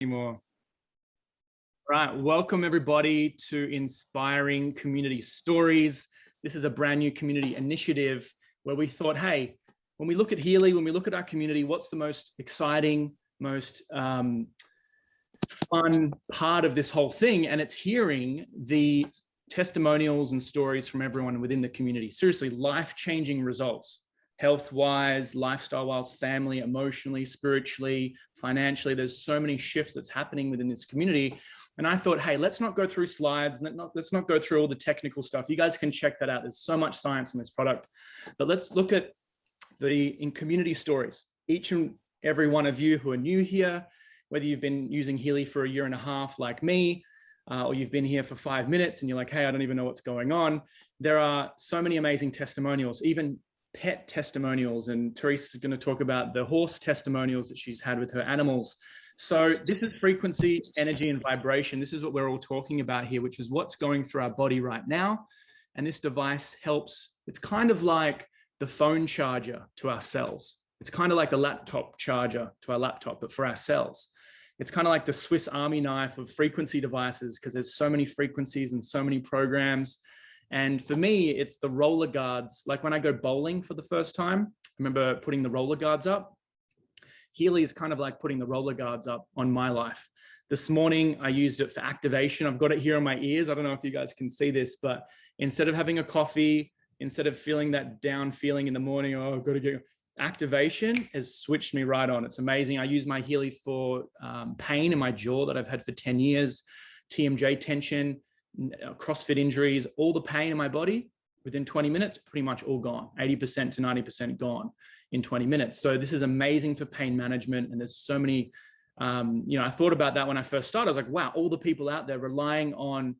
Anymore. Right, welcome everybody to Inspiring Community Stories. This is a brand new community initiative where we thought, hey, when we look at Healy, when we look at our community, what's the most exciting, most fun part of this whole thing? And it's hearing the testimonials and stories from everyone within the community. Seriously, life-changing results. Health-wise, lifestyle-wise, family, emotionally, spiritually, financially. There's so many shifts that's happening within this community. And I thought, hey, let's not go through slides. Let's not go through all the technical stuff. You guys can check that out. There's so much science in this product. But let's look at in community stories. Each and every one of you who are new here, whether you've been using Healy for 1.5 years like me, or you've been here for 5 minutes and you're like, hey, I don't even know what's going on. There are so many amazing testimonials, even pet testimonials, and Therese is going to talk about the horse testimonials that she's had with her animals. So this is frequency, energy, and vibration. This is what we're all talking about here, which is what's going through our body right now. And this device helps. It's kind of like the phone charger to our cells. It's kind of like the laptop charger to our laptop, but for our cells. It's kind of like the Swiss Army knife of frequency devices, because there's so many frequencies and so many programs. And for me, it's the roller guards. Like when I go bowling for the first time, I remember putting the roller guards up. Healy is kind of like putting the roller guards up on my life. This morning, I used it for activation. I've got it here on my ears. I don't know if you guys can see this, but instead of having a coffee, instead of feeling that down feeling in the morning, oh, I've got to get activation, has switched me right on. It's amazing. I use my Healy for pain in my jaw that I've had for 10 years, TMJ tension, CrossFit injuries, all the pain in my body within 20 minutes, pretty much all gone, 80% to 90% gone in 20 minutes. So this is amazing for pain management. And there's so many, I thought about that when I first started. I was like, wow, all the people out there relying on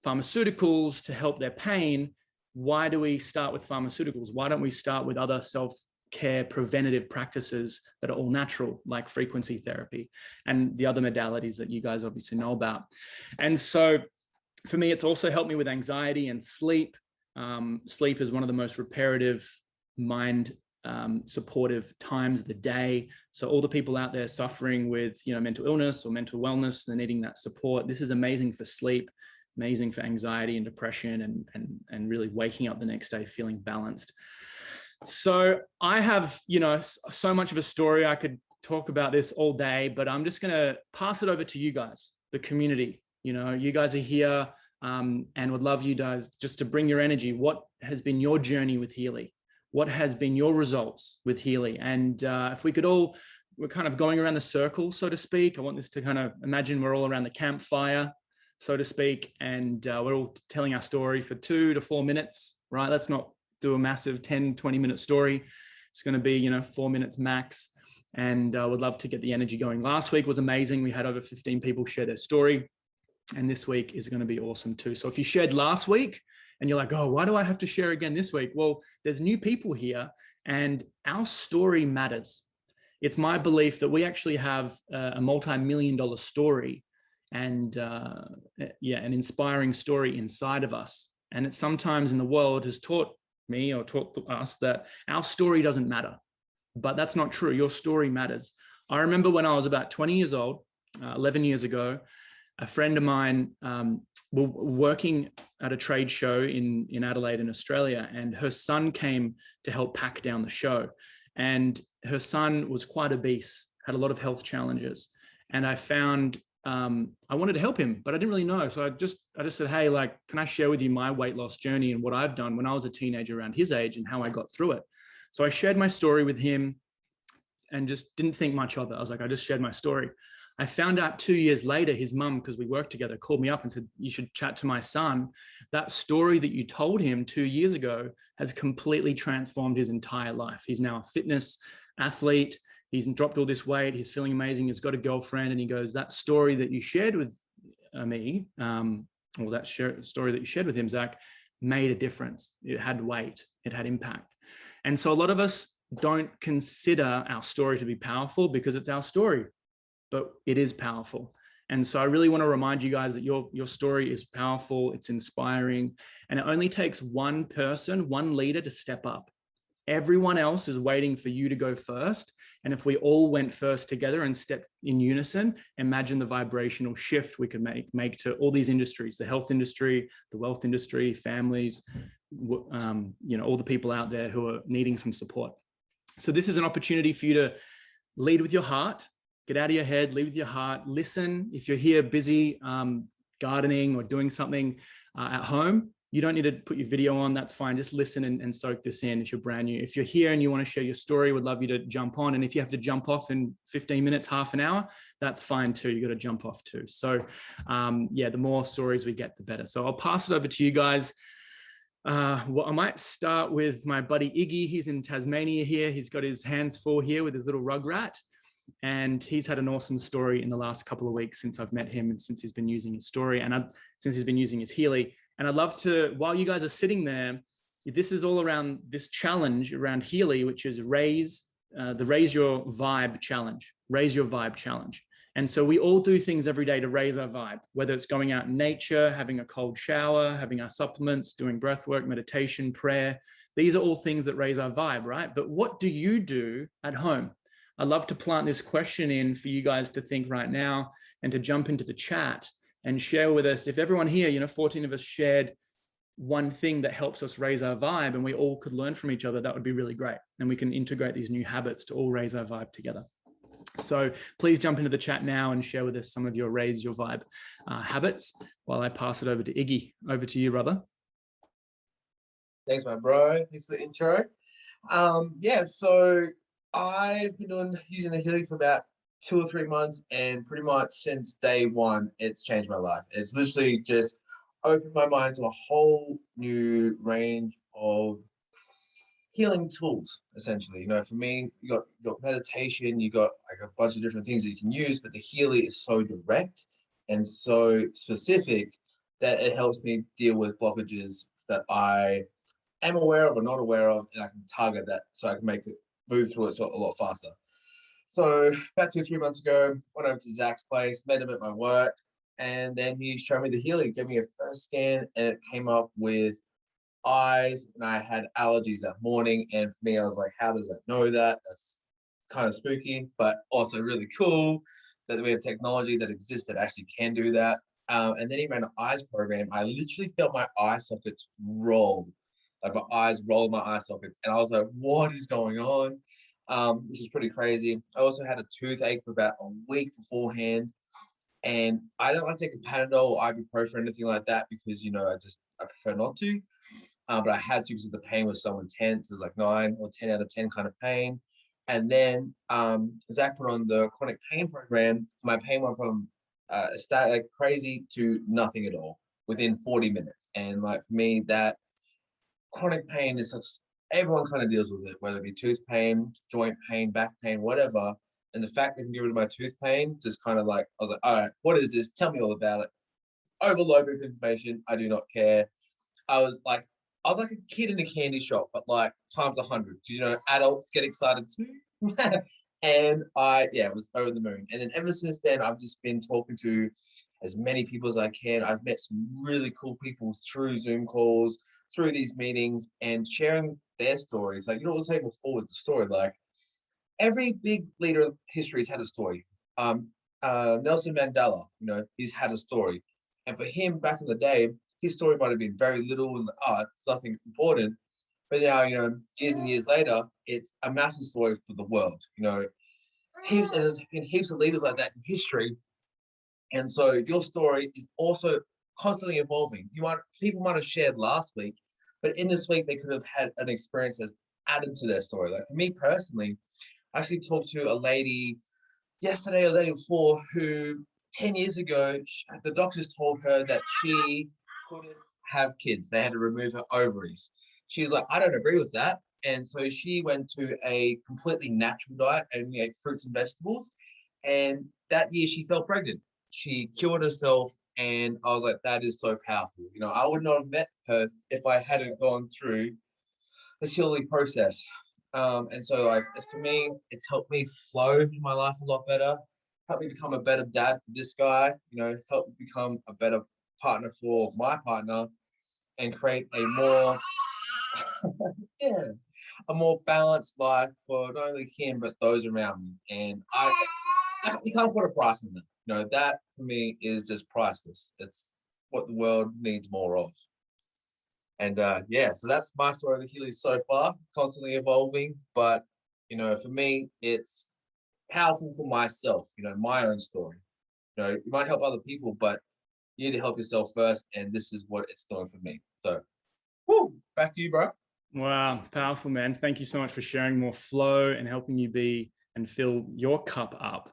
pharmaceuticals to help their pain. Why do we start with pharmaceuticals? Why don't we start with other self-care preventative practices that are all natural, like frequency therapy and the other modalities that you guys obviously know about? And so for me, it's also helped me with anxiety and sleep. Sleep is one of the most reparative, mind supportive times of the day. So all the people out there suffering with, mental illness or mental wellness, they're needing that support. This is amazing for sleep, amazing for anxiety and depression, and really waking up the next day feeling balanced. So I have, so much of a story. I could talk about this all day, but I'm just going to pass it over to you guys, the community. You guys are here and would love you guys just to bring your energy. What has been your journey with Healy? What has been your results with Healy? And if we could all, we're kind of going around the circle, so to speak. I want this to kind of imagine we're all around the campfire, so to speak, and we're all telling our story for 2 to 4 minutes, right? Let's not do a massive 10, 20-minute story. It's going to be, 4 minutes max. And would love to get the energy going. Last week was amazing. We had over 15 people share their story. And this week is going to be awesome too. So if you shared last week and you're like, oh, why do I have to share again this week? Well, there's new people here and our story matters. It's my belief that we actually have a multi-million-dollar story and an inspiring story inside of us. And it sometimes in the world has taught me or taught us that our story doesn't matter, but that's not true. Your story matters. I remember when I was about 20 years old, 11 years ago, a friend of mine were working at a trade show in Adelaide in Australia, and her son came to help pack down the show. And her son was quite obese, had a lot of health challenges. And I found I wanted to help him, but I didn't really know. So I just said, hey, can I share with you my weight loss journey and what I've done when I was a teenager around his age and how I got through it? So I shared my story with him and just didn't think much of it. I was like, I just shared my story. I found out 2 years later, his mum, because we worked together, called me up and said, you should chat to my son. That story that you told him 2 years ago has completely transformed his entire life. He's now a fitness athlete. He's dropped all this weight. He's feeling amazing. He's got a girlfriend. And he goes, that story that you shared with me, or that story that you shared with him, Zach, made a difference. It had weight. It had impact. And so a lot of us don't consider our story to be powerful because it's our story. But it is powerful. And so I really want to remind you guys that your story is powerful, it's inspiring, and it only takes one person, one leader to step up. Everyone else is waiting for you to go first. And if we all went first together and stepped in unison, imagine the vibrational shift we could make to all these industries, the health industry, the wealth industry, families, all the people out there who are needing some support. So this is an opportunity for you to lead with your heart, get out of your head, lead with your heart, listen. If you're here busy gardening or doing something at home, you don't need to put your video on. That's fine. Just listen and soak this in if you're brand new. If you're here and you want to share your story, we'd love you to jump on. And if you have to jump off in 15 minutes, half an hour, that's fine too. You got to jump off too. So the more stories we get, the better. So I'll pass it over to you guys. Well, I might start with my buddy Iggy. He's in Tasmania here. He's got his hands full here with his little rug rat. And he's had an awesome story in the last couple of weeks since I've met him and since he's been using his story and since he's been using his Healy. And I'd love to, while you guys are sitting there, this is all around this challenge around Healy, which is raise your vibe challenge, raise your vibe challenge. And so we all do things every day to raise our vibe, whether it's going out in nature, having a cold shower, having our supplements, doing breath work, meditation, prayer. These are all things that raise our vibe, right? But what do you do at home? I'd love to plant this question in for you guys to think right now and to jump into the chat and share with us. If everyone here, 14 of us shared one thing that helps us raise our vibe and we all could learn from each other, that would be really great. And we can integrate these new habits to all raise our vibe together. So please jump into the chat now and share with us some of your raise your vibe habits while I pass it over to Iggy. Over to you, brother. Thanks, my bro. Thanks for the intro. So I've been using the Healy for about 2 or 3 months, and pretty much since day one, it's changed my life. It's literally just opened my mind to a whole new range of healing tools, essentially. For me, you got meditation, you got like a bunch of different things that you can use, but the Healy is so direct and so specific that it helps me deal with blockages that I am aware of or not aware of, and I can target that so I can move through it a lot faster. So about 2 or 3 months ago, went over to Zach's place, met him at my work, and then he showed me the Healy, gave me a first scan, and it came up with eyes, and I had allergies that morning. And for me, I was like, how does that know that? That's kind of spooky, but also really cool that we have technology that exists that actually can do that. And then he ran an eyes program. I literally felt my eye sockets roll, like my eyes roll my eye sockets. And I was like, what is going on? This is pretty crazy. I also had a toothache for about a week beforehand. And I don't like to take a Panadol or ibuprofen or anything like that because, I prefer not to. But I had to because the pain was so intense. It was like 9 or 10 out of 10 kind of pain. And then Zach put on the chronic pain program. My pain went from like crazy to nothing at all within 40 minutes. And like for me, that chronic pain is everyone kind of deals with it, whether it be tooth pain, joint pain, back pain, whatever. And the fact that I can get rid of my tooth pain, just kind of like, I was like, all right, what is this? Tell me all about it. Overload with information. I do not care. I was like a kid in a candy shop, but like times 100. Adults get excited too. And I was over the moon. And then ever since then, I've just been talking to as many people as I can. I've met some really cool people through Zoom calls, through these meetings, and sharing their stories. Like, what I was saying before with the story, like every big leader of history has had a story. Nelson Mandela, he's had a story. And for him back in the day, his story might have been very little and it's nothing important. But now, years and years later, it's a massive story for the world. There's been heaps of leaders like that in history. And so your story is also constantly evolving. People might have shared last week, but in this week, they could have had an experience that's added to their story. Like for me personally, I actually talked to a lady yesterday or the day before who 10 years ago, the doctors told her that she couldn't have kids. They had to remove her ovaries. She was like, I don't agree with that. And so she went to a completely natural diet and ate fruits and vegetables. And that year she fell pregnant. She cured herself. And I was like, that is so powerful. I would not have met her if I hadn't gone through the Healy process. And so like for me, it's helped me flow in my life a lot better, helped me become a better dad for this guy, helped me become a better partner for my partner and create a more a more balanced life for not only him, but those around me. And you can't put a price on it. That for me is just priceless. It's what the world needs more of. And so that's my story of the Healy so far, constantly evolving. But, for me, it's powerful for myself, my own story. You might help other people, but you need to help yourself first. And this is what it's doing for me. So, back to you, bro. Wow, powerful, man. Thank you so much for sharing more flow and helping you be and fill your cup up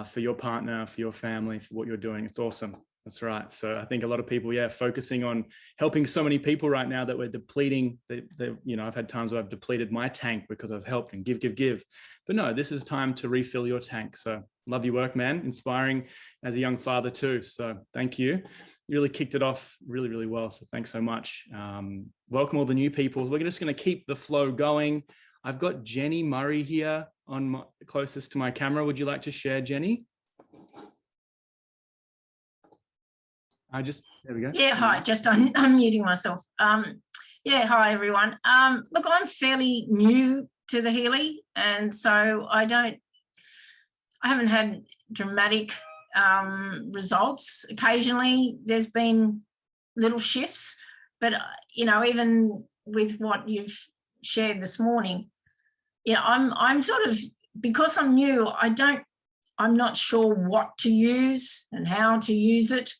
for your partner, for your family, for what you're doing. It's awesome. That's right. So I think a lot of people, focusing on helping so many people right now that we're depleting. I've had times where I've depleted my tank because I've helped and give. But no, this is time to refill your tank. So love your work, man. Inspiring as a young father too. So thank you. You really kicked it off really, really well. So thanks so much. Welcome all the new people. We're just going to keep the flow going. I've got Jenny Murray here closest to my camera. Would you like to share, Jenny? There we go. Yeah, hi, just unmuting myself. Hi, everyone. Look, I'm fairly new to the Healy, and so I haven't had dramatic results. Occasionally there's been little shifts, but even with what you've shared this morning, I'm sort of, because I'm new, I'm not sure what to use and how to use it.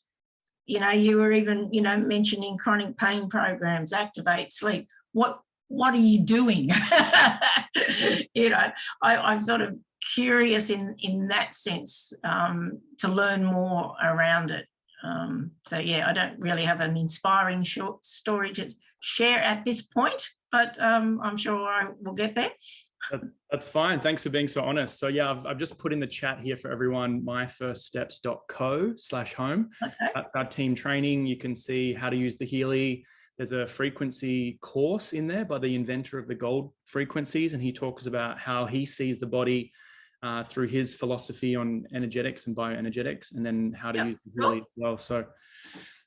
You were even mentioning chronic pain programs, activate sleep. What are you doing? I'm sort of curious in that sense, to learn more around it. I don't really have an inspiring short story to share at this point, but I'm sure I will get there. That's fine. Thanks for being so honest. So I've just put in the chat here for everyone, myfirststeps.co/home. Okay. That's our team training. You can see how to use the Healy. There's a frequency course in there by the inventor of the gold frequencies. And he talks about how he sees the body through his philosophy on energetics and bioenergetics, and then how to use the Healy as well. So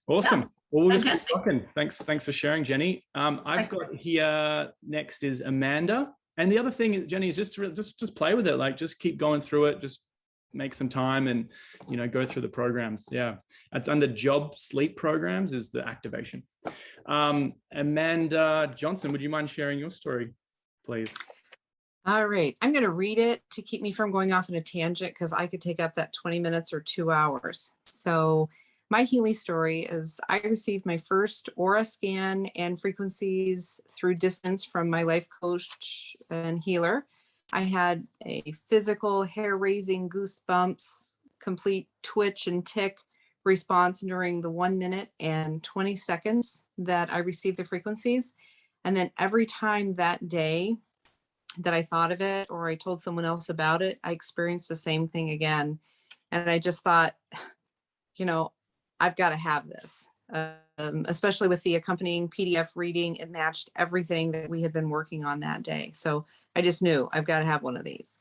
awesome. Yep. Well, we'll just keep talking. Thanks for sharing, Jenny. I've got here next is Amanda. And the other thing, Jenny, is just play with it. Like, just keep going through it. Just make some time and, go through the programs. Yeah. That's under job sleep programs is the activation. Amanda Johnson, would you mind sharing your story, please? All right. I'm going to read it to keep me from going off in a tangent, because I could take up that 20 minutes or 2 hours. So my Healy story is I received my first aura scan and frequencies through distance from my life coach and healer. I had a physical hair-raising goosebumps, complete twitch and tick response during the 1 minute and 20 seconds that I received the frequencies. And then every time that day that I thought of it or I told someone else about it, I experienced the same thing again. And I just thought, I've got to have this, especially with the accompanying PDF reading. It matched everything that we had been working on that day. So I just knew I've got to have one of these.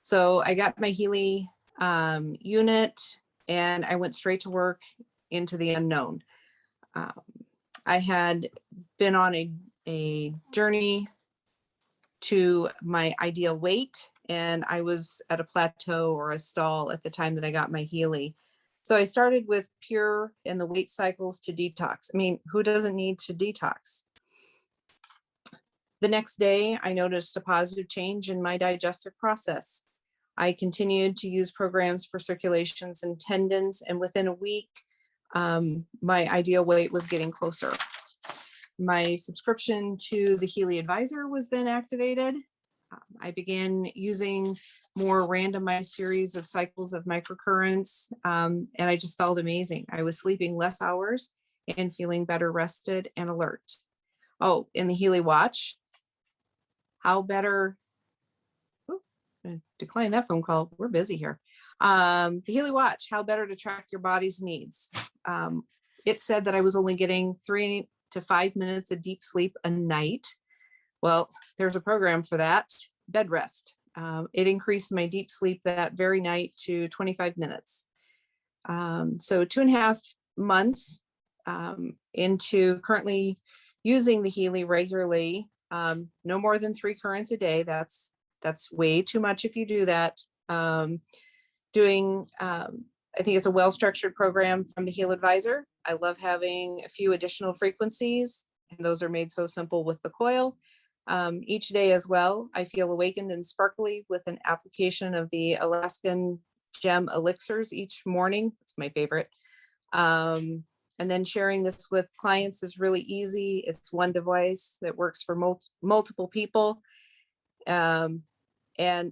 So I got my Healy unit and I went straight to work into the unknown. I had been on a journey to my ideal weight, and I was at a plateau or a stall at the time that I got my Healy. So I started with pure and the weight cycles to detox. I mean, who doesn't need to detox? The next day, I noticed a positive change in my digestive process. I continued to use programs for circulations and tendons, and within a week, my ideal weight was getting closer. My subscription to the Healy Advisor was then activated. I began using more randomized series of cycles of microcurrents, and I just felt amazing. I was sleeping less hours and feeling better rested and alert. Oh, in the Healy Watch, how better, decline that phone call, we're busy here. The Healy Watch, how better to track your body's needs. It said that I was only getting 3 to 5 minutes of deep sleep a night. Well, there's a program for that, bed rest. It increased my deep sleep that very night to 25 minutes. So 2.5 months into currently using the Healy regularly, No more than 3 currents a day. That's way too much if you do that. I think it's a well-structured program from the Heal Advisor. I love having a few additional frequencies, and those are made so simple with the coil. Each day as well, I feel awakened and sparkly with an application of the Alaskan Gem Elixirs each morning. It's my favorite. And then sharing this with clients is really easy. It's one device that works for multiple people. And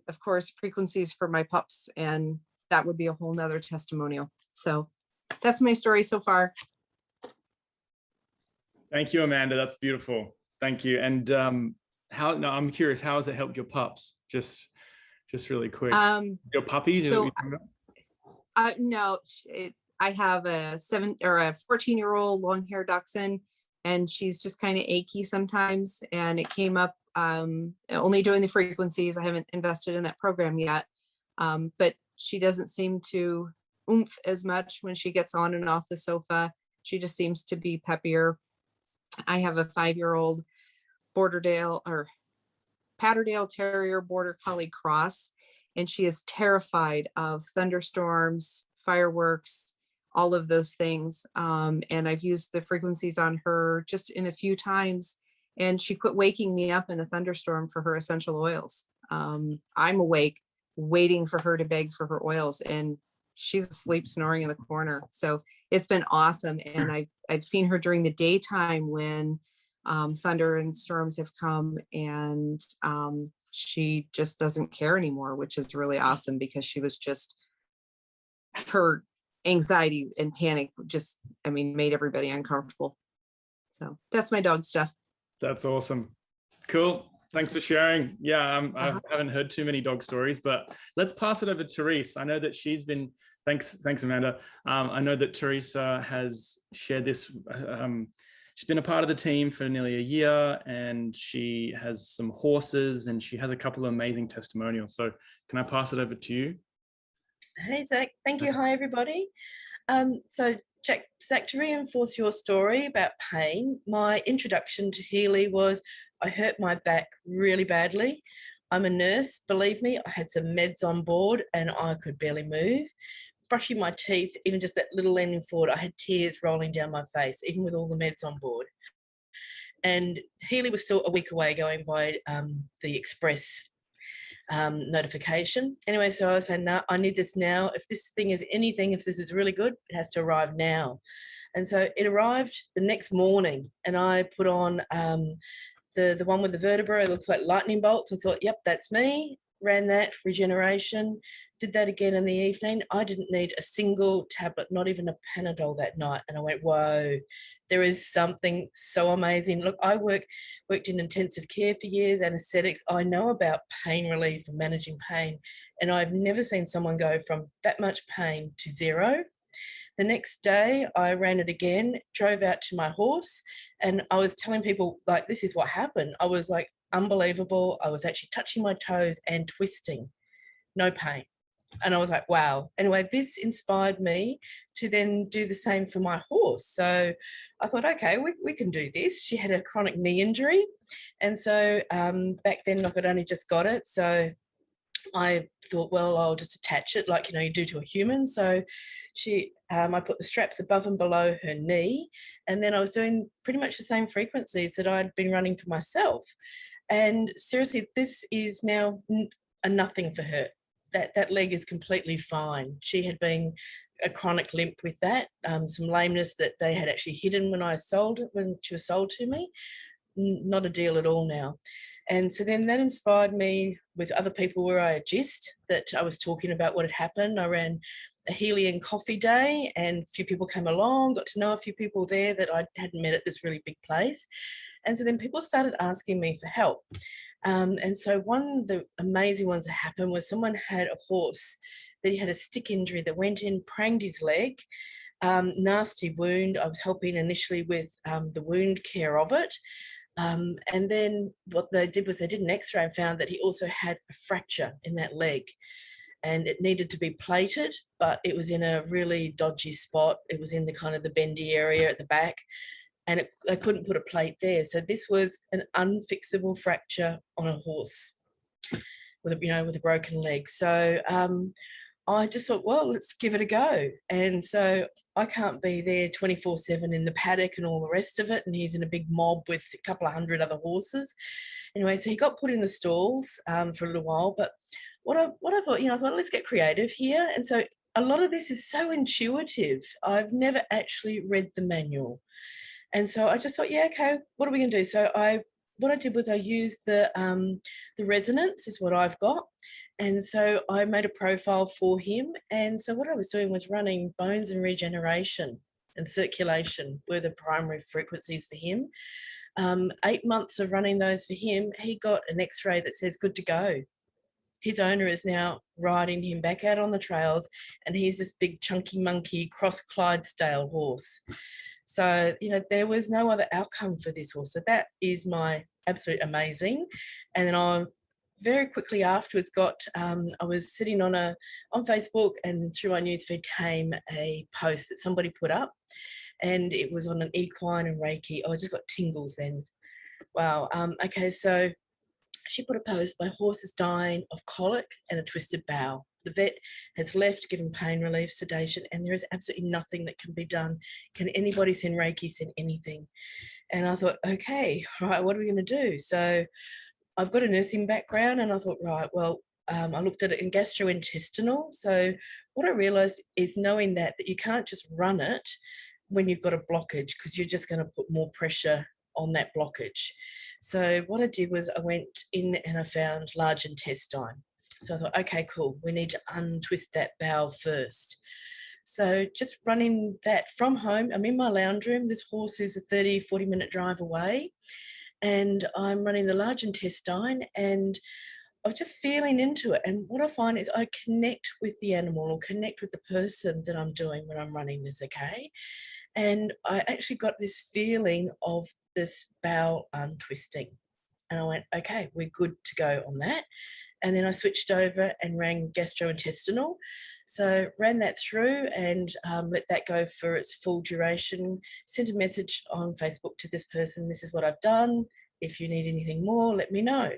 of course, frequencies for my pups, and that would be a whole nother testimonial. So that's my story so far. Thank you, Amanda. That's beautiful. Thank you. And I'm curious, how has it helped your pups? Just really quick. Your puppies? So, no, I have a 14-year-old long-haired dachshund, and she's just kind of achy sometimes. And it came up only doing the frequencies. I haven't invested in that program yet, but she doesn't seem to oomph as much when she gets on and off the sofa. She just seems to be peppier. I have a 5-year-old Patterdale Terrier Border Collie cross, and she is terrified of thunderstorms, fireworks, all of those things. And I've used the frequencies on her just in a few times, and she quit waking me up in a thunderstorm for her essential oils. I'm awake waiting for her to beg for her oils, and she's asleep snoring in the corner. So it's been awesome. And I've seen her during the daytime when thunder and storms have come, and she just doesn't care anymore, which is really awesome, because she was just, her anxiety and panic just, made everybody uncomfortable. So that's my dog stuff. That's awesome. Cool. Thanks for sharing. Yeah, I haven't heard too many dog stories, but let's pass it over to Therese. I know that she's been, thanks Amanda. I know that Teresa has shared this. She's been a part of the team for nearly a year, and she has some horses, and she has a couple of amazing testimonials. So can I pass it over to you? Hey, Zach. Thank you. Hi, everybody. So Zach, to reinforce your story about pain, my introduction to Healy was I hurt my back really badly. I'm a nurse, believe me, I had some meds on board and I could barely move. Brushing my teeth, even just that little leaning forward, I had tears rolling down my face, even with all the meds on board. And Healy was still a week away, going by the express notification. Anyway, so I was saying, no, I need this now. If this thing is anything, if this is really good, it has to arrive now. And so it arrived the next morning, and I put on the one with the vertebra. It looks like lightning bolts. I thought, yep, that's me. Ran that, regeneration, did that again in the evening. I didn't need a single tablet, not even a Panadol that night. And I went, whoa, there is something so amazing. Look, I worked in intensive care for years, anesthetics. I know about pain relief and managing pain. And I've never seen someone go from that much pain to zero. The next day, I ran it again, drove out to my horse, and I was telling people, like, this is what happened. I was like, unbelievable. I was actually touching my toes and twisting. No pain. And I was like, wow. Anyway, this inspired me to then do the same for my horse. So I thought, okay, we can do this. She had a chronic knee injury. And so back then, I had only just got it. So I thought, well, I'll just attach it like, you do to a human. So I put the straps above and below her knee. And then I was doing pretty much the same frequencies that I'd been running for myself. And seriously, this is now a nothing for her. That leg is completely fine. She had been a chronic limp with that, some lameness that they had actually hidden when she was sold to me. Not a deal at all now. And so then that inspired me with other people where I had gist that I was talking about what had happened. I ran a Healy and coffee day, and a few people came along, got to know a few people there that I hadn't met at this really big place. And so then people started asking me for help. And so one of the amazing ones that happened was someone had a horse that he had a stick injury that went in, pranged his leg, nasty wound. I was helping initially with the wound care of it. And then what they did was they did an x-ray and found that he also had a fracture in that leg, and it needed to be plated, but it was in a really dodgy spot. It was in the kind of the bendy area at the back. and they couldn't put a plate there. So this was an unfixable fracture on a horse with a broken leg. So I just thought, well, let's give it a go. And so I can't be there 24/7 in the paddock and all the rest of it. And he's in a big mob with a couple of hundred other horses. Anyway, so he got put in the stalls for a little while. But what I thought, I thought, let's get creative here. And so a lot of this is so intuitive. I've never actually read the manual. And so I just thought, yeah, okay, what are we going to do? So what I did was I used the resonance is what I've got. And so I made a profile for him. And so what I was doing was running bones and regeneration and circulation were the primary frequencies for him. 8 months of running those for him, he got an X-ray that says good to go. His owner is now riding him back out on the trails, and he's this big chunky monkey cross Clydesdale horse. So, there was no other outcome for this horse. So that is my absolute amazing. And then I very quickly afterwards I was sitting on Facebook, and through my newsfeed came a post that somebody put up, and it was on an equine and Reiki. Oh, I just got tingles then. Wow. Okay, so she put a post, my horse is dying of colic and a twisted bowel. The vet has left, given pain relief, sedation, and there is absolutely nothing that can be done. Can anybody send Reiki, send anything? And I thought, okay, right, what are we going to do? So I've got a nursing background, and I thought, right, well, I looked at it in gastrointestinal. So what I realized is knowing that you can't just run it when you've got a blockage, because you're just going to put more pressure on that blockage. So what I did was I went in and I found large intestine. So I thought, okay, cool, we need to untwist that bowel first. So just running that from home, I'm in my lounge room. This horse is a 30-40 minute drive away, and I'm running the large intestine, and I was just feeling into it. And what I find is I connect with the animal or connect with the person that I'm doing when I'm running this, okay? And I actually got this feeling of this bowel untwisting. And I went, okay, we're good to go on that. And then I switched over and ran gastrointestinal. So ran that through and let that go for its full duration. Sent a message on Facebook to this person, this is what I've done. If you need anything more, let me know.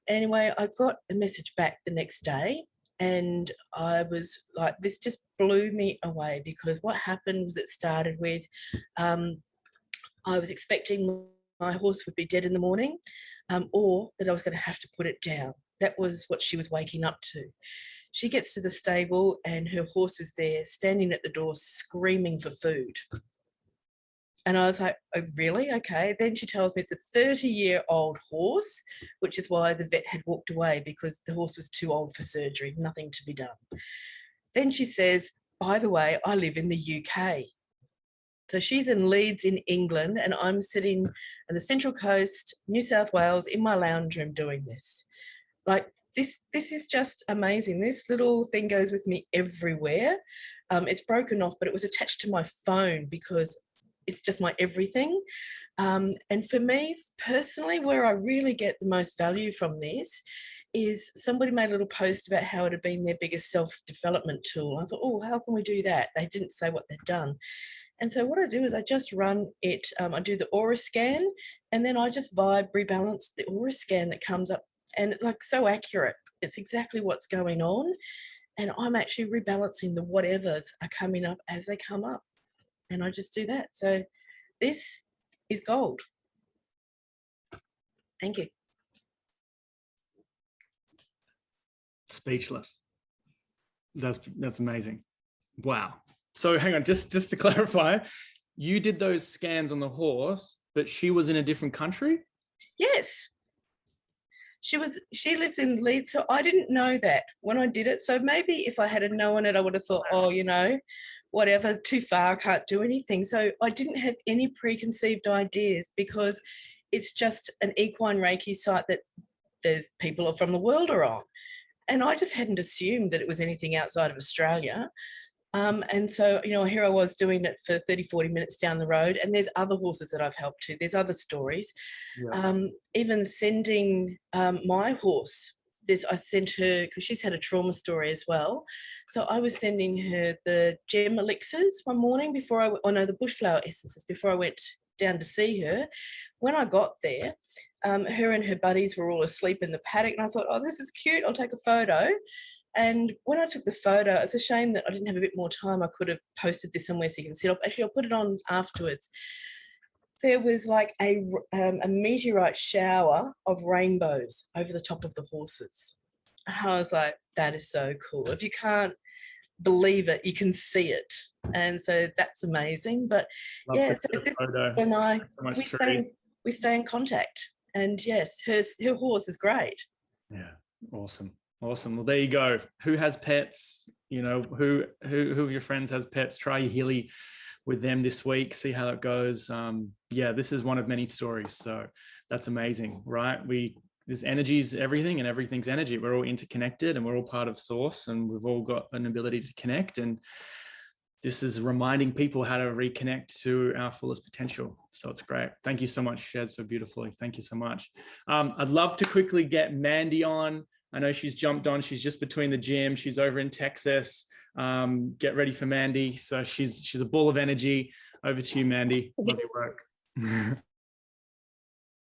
Anyway, I got a message back the next day, and I was like, this just blew me away, because what happened was it started with, I was expecting my horse would be dead in the morning, or that I was going to have to put it down. That was what she was waking up to. She gets to the stable and her horse is there standing at the door screaming for food. And I was like, oh, really? Okay. Then she tells me it's a 30-year-old horse, which is why the vet had walked away, because the horse was too old for surgery, nothing to be done. Then she says, by the way, I live in the UK. So she's in Leeds in England, and I'm sitting on the Central Coast, New South Wales, in my lounge room doing this. Like, this is just amazing. This little thing goes with me everywhere. It's broken off, but it was attached to my phone because it's just my everything. And for me, personally, where I really get the most value from this is somebody made a little post about how it had been their biggest self-development tool. I thought, oh, how can we do that? They didn't say what they'd done. And so what I do is I just run it. I do the aura scan, and then I just rebalance the aura scan that comes up, and it's like so accurate. It's exactly what's going on. And I'm actually rebalancing the whatevers are coming up as they come up. And I just do that. So this is gold. Thank you. Speechless. That's amazing. Wow. So hang on, just to clarify, you did those scans on the horse, but she was in a different country? Yes. She lives in Leeds, so I didn't know that when I did it. So maybe if I had known it, I would have thought, oh, whatever, too far, I can't do anything. So I didn't have any preconceived ideas, because it's just an equine Reiki site that there's people from the world are on. And I just hadn't assumed that it was anything outside of Australia. And so, here I was doing it for 30, 40 minutes down the road, and there's other horses that I've helped too. There's other stories. Yeah. Even sending my horse, I sent her, because she's had a trauma story as well. So I was sending her the gem elixirs one morning before the bushflower essences before I went down to see her. When I got there, her and her buddies were all asleep in the paddock, and I thought, oh, this is cute, I'll take a photo. And when I took the photo, it's a shame that I didn't have a bit more time. I could have posted this somewhere so you can see it. Actually, I'll put it on afterwards. There was like a meteorite shower of rainbows over the top of the horses. And I was like, that is so cool. If you can't believe it, you can see it. And so that's amazing. But Love yeah, the so this photo. and we stay in contact. And yes, her horse is great. Yeah, awesome. Well, there you go. Who has pets? You know, who of your friends has pets? Try your Healy with them this week. See how it goes. Yeah, this is one of many stories. So that's amazing, right? This energy is everything, and everything's energy. We're all interconnected, and we're all part of Source, and we've all got an ability to connect. And this is reminding people how to reconnect to our fullest potential. So it's great. Thank you so much. Shared so beautifully. Thank you so much. I'd love to quickly get Mandy on. I know she's jumped on. She's just between the gym. She's over in Texas. Get ready for Mandy. So she's a ball of energy. Over to you, Mandy. Love your work.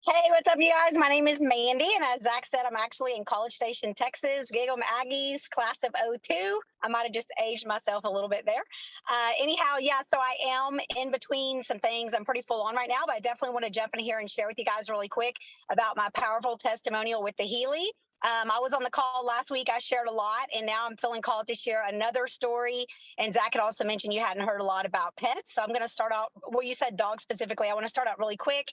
Hey, what's up, you guys? My name is Mandy, and as Zach said, I'm actually in College Station, Texas, Giggle Aggies, class of 02. I might have just aged myself a little bit there. Anyhow, yeah, so I am in between some things. I'm pretty full on right now, but I definitely want to jump in here and share with you guys really quick about my powerful testimonial with the Healy. I was on the call last week. I shared a lot, and now I'm feeling called to share another story. And Zach had also mentioned you hadn't heard a lot about pets. So I'm going to start out, well, you said dogs specifically. I want to start out really quick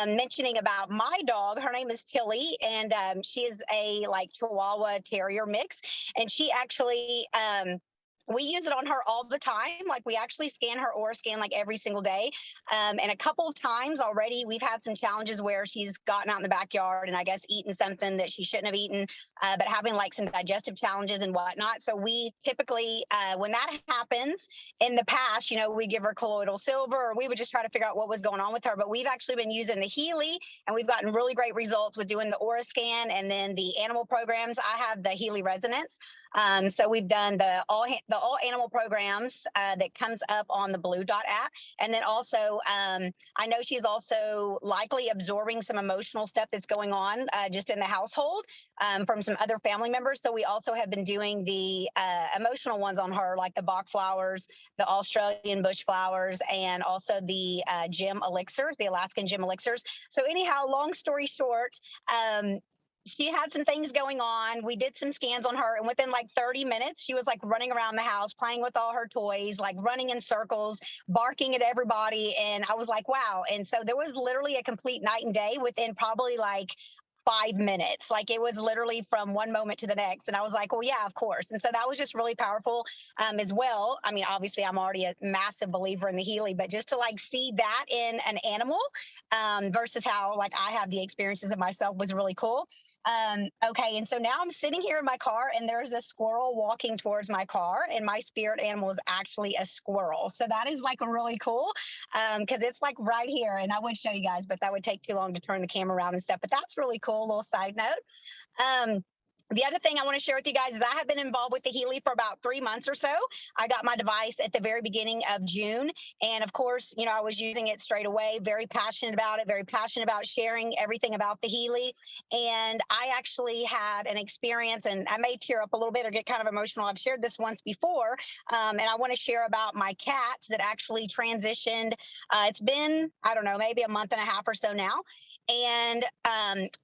mentioning about my dog. Her name is Tilly, and she is a Chihuahua Terrier mix. And she actually... we use it on her all the time. Like, we actually scan her aura scan every single day. And a couple of times already, we've had some challenges where she's gotten out in the backyard and I guess eaten something that she shouldn't have eaten, but having some digestive challenges and whatnot. So we typically, when that happens in the past, we give her colloidal silver, or we would just try to figure out what was going on with her. But we've actually been using the Healy, and we've gotten really great results with doing the aura scan and then the animal programs. I have the Healy Resonance. So we've done the all animal programs that comes up on the Blue Dot app. And then also, I know she's also likely absorbing some emotional stuff that's going on just in the household from some other family members. So we also have been doing the emotional ones on her, like the Bach flowers, the Australian bush flowers, and also the gem elixirs, the Alaskan gem elixirs. So anyhow, long story short, she had some things going on. We did some scans on her, and within 30 minutes, she was running around the house, playing with all her toys, running in circles, barking at everybody. And I was like, wow. And so there was literally a complete night and day within probably 5 minutes. It was literally from one moment to the next. And I was like, well, yeah, of course. And so that was just really powerful as well. I mean, obviously I'm already a massive believer in the Healy, but just to see that in an animal versus how I have the experiences of myself was really cool. Okay. And so now I'm sitting here in my car, and there's a squirrel walking towards my car, and my spirit animal is actually a squirrel. So that is really cool. Cause it's right here, and I would show you guys, but that would take too long to turn the camera around and stuff, but that's really cool. Little side note. The other thing I want to share with you guys is I have been involved with the Healy for about 3 months or so. I got my device at the very beginning of June. And of course, I was using it straight away, very passionate about it, very passionate about sharing everything about the Healy. And I actually had an experience, and I may tear up a little bit or get kind of emotional. I've shared this once before. And I want to share about my cat that actually transitioned. It's been, I don't know, maybe a month and a half or so now. And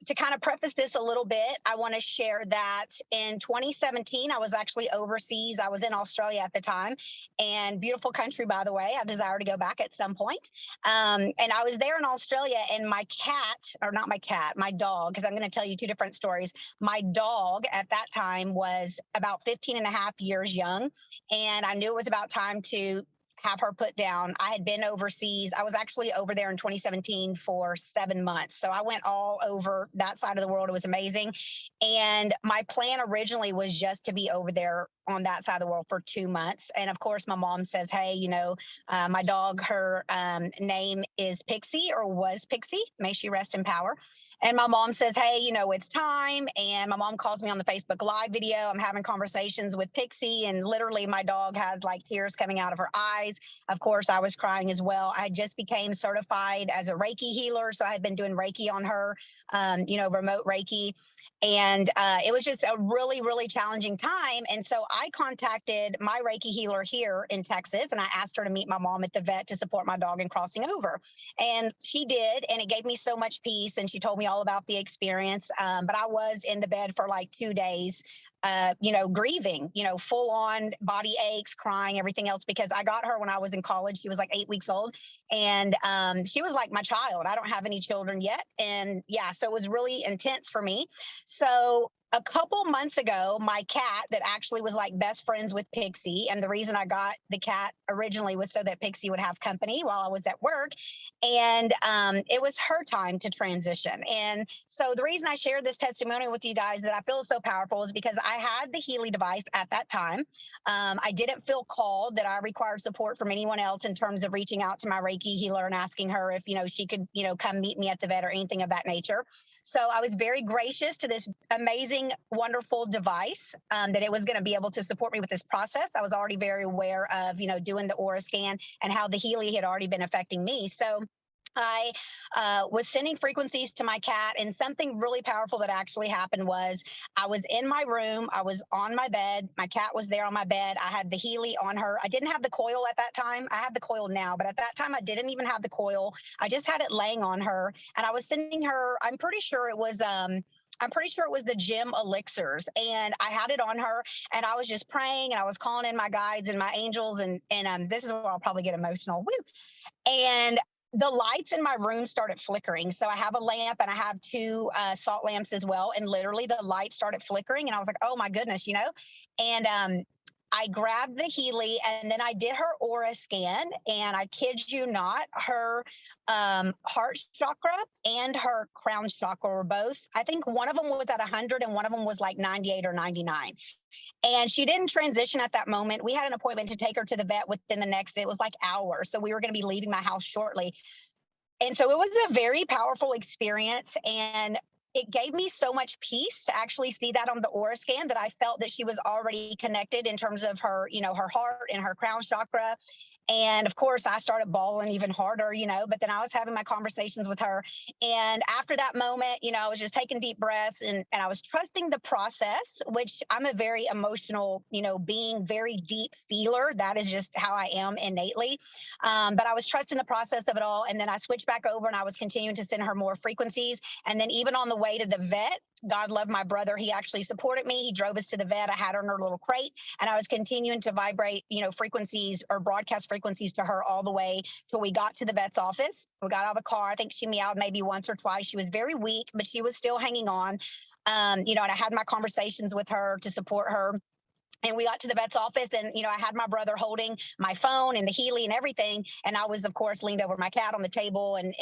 to kind of preface this a little bit, I want to share that in 2017, I was actually overseas. I was in Australia at the time, and beautiful country, by the way. I desire to go back at some point. And I was there in Australia, and my cat, or not my cat, my dog, because I'm going to tell you two different stories. My dog at that time was about 15 and a half years young, and I knew it was about time to have her put down. I had been overseas. I was actually over there in 2017 for 7 months. So I went all over that side of the world. It was amazing. And my plan originally was just to be over there on that side of the world for 2 months. And of course, my mom says, hey, my dog, her name is Pixie, or was Pixie. May she rest in power. And my mom says, hey, it's time. And my mom calls me on the Facebook Live video. I'm having conversations with Pixie, and literally my dog had like tears coming out of her eyes. Of course, I was crying as well. I just became certified as a Reiki healer. So I had been doing Reiki on her, remote Reiki. And it was just a really, really challenging time. And so I contacted my Reiki healer here in Texas, and I asked her to meet my mom at the vet to support my dog in crossing over. And she did, and it gave me so much peace. And she told me all about the experience. But I was in the bed for like 2 days, grieving, full on body aches, crying, everything else, because I got her when I was in college. She was like 8 weeks old, and she was like my child. I don't have any children yet. And yeah, so it was really intense for me. So a couple months ago, my cat that actually was like best friends with Pixie, and the reason I got the cat originally was so that Pixie would have company while I was at work. And it was her time to transition. And so the reason I shared this testimonial with you guys that I feel so powerful is because I had the Healy device at that time. I didn't feel called that I required support from anyone else in terms of reaching out to my Reiki healer and asking her if, she could, come meet me at the vet or anything of that nature. So I was very gracious to this amazing, wonderful device that it was going to be able to support me with this process. I was already very aware of, doing the aura scan and how the Healy had already been affecting me. So I was sending frequencies to my cat, and something really powerful that actually happened was I was in my room. I was on my bed. My cat was there on my bed. I had the Healy on her. I didn't have the coil at that time. I have the coil now, but at that time I didn't even have the coil. I just had it laying on her, and I was sending her, I'm pretty sure it was the gym elixirs, and I had it on her, and I was just praying, and I was calling in my guides and my angels, and this is where I'll probably get emotional. Woo. And the lights in my room started flickering. So I have a lamp, and I have 2 salt lamps as well. And literally the lights started flickering, and I was like, oh my goodness, and I grabbed the Healy, and then I did her aura scan, and I kid you not, her heart chakra and her crown chakra were both, I think one of them was at 100 and one of them was like 98 or 99. And she didn't transition at that moment. We had an appointment to take her to the vet within the next, it was like hours. So we were going to be leaving my house shortly. And so it was a very powerful experience. And it gave me so much peace to actually see that on the aura scan, that I felt that she was already connected in terms of her, her heart and her crown chakra. And of course, I started bawling even harder, but then I was having my conversations with her. And after that moment, I was just taking deep breaths, and I was trusting the process, which I'm a very emotional, being, very deep feeler. That is just how I am innately. But I was trusting the process of it all. And then I switched back over, and I was continuing to send her more frequencies. And then even on the way to the vet, God loved my brother. He actually supported me. He drove us to the vet. I had her in her little crate, and I was continuing to vibrate, frequencies or broadcast frequencies to her all the way till we got to the vet's office. We got out of the car. I think she meowed maybe once or twice. She was very weak, but she was still hanging on. And I had my conversations with her to support her. And we got to the vet's office, and, I had my brother holding my phone and the Healy and everything. And I was, of course, leaned over my cat on the table. And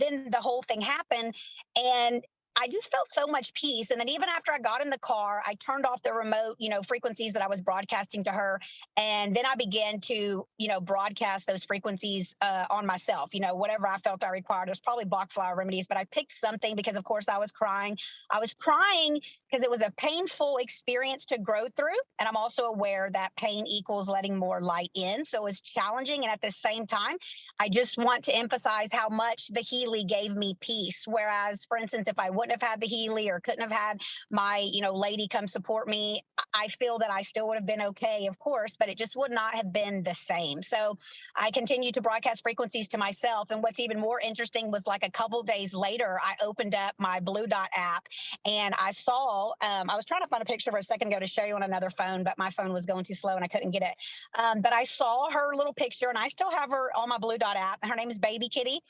then the whole thing happened. And I just felt so much peace. And then even after I got in the car, I turned off the remote, frequencies that I was broadcasting to her. And then I began to, broadcast those frequencies on myself, whatever I felt I required. It was probably Bach flower remedies, but I picked something because, of course, I was crying. I was crying because it was a painful experience to grow through. And I'm also aware that pain equals letting more light in. So it's challenging. And at the same time, I just want to emphasize how much the Healy gave me peace. Whereas, for instance, if I wouldn't have had the Healy or couldn't have had my, lady come support me, I feel that I still would have been okay, of course, but it just would not have been the same. So I continued to broadcast frequencies to myself. And what's even more interesting was, like, a couple days later, I opened up my Blue Dot app, and I saw, I was trying to find a picture for a second ago to show you on another phone, but my phone was going too slow and I couldn't get it. But I saw her little picture, and I still have her on my Blue Dot app. Her name is Baby Kitty.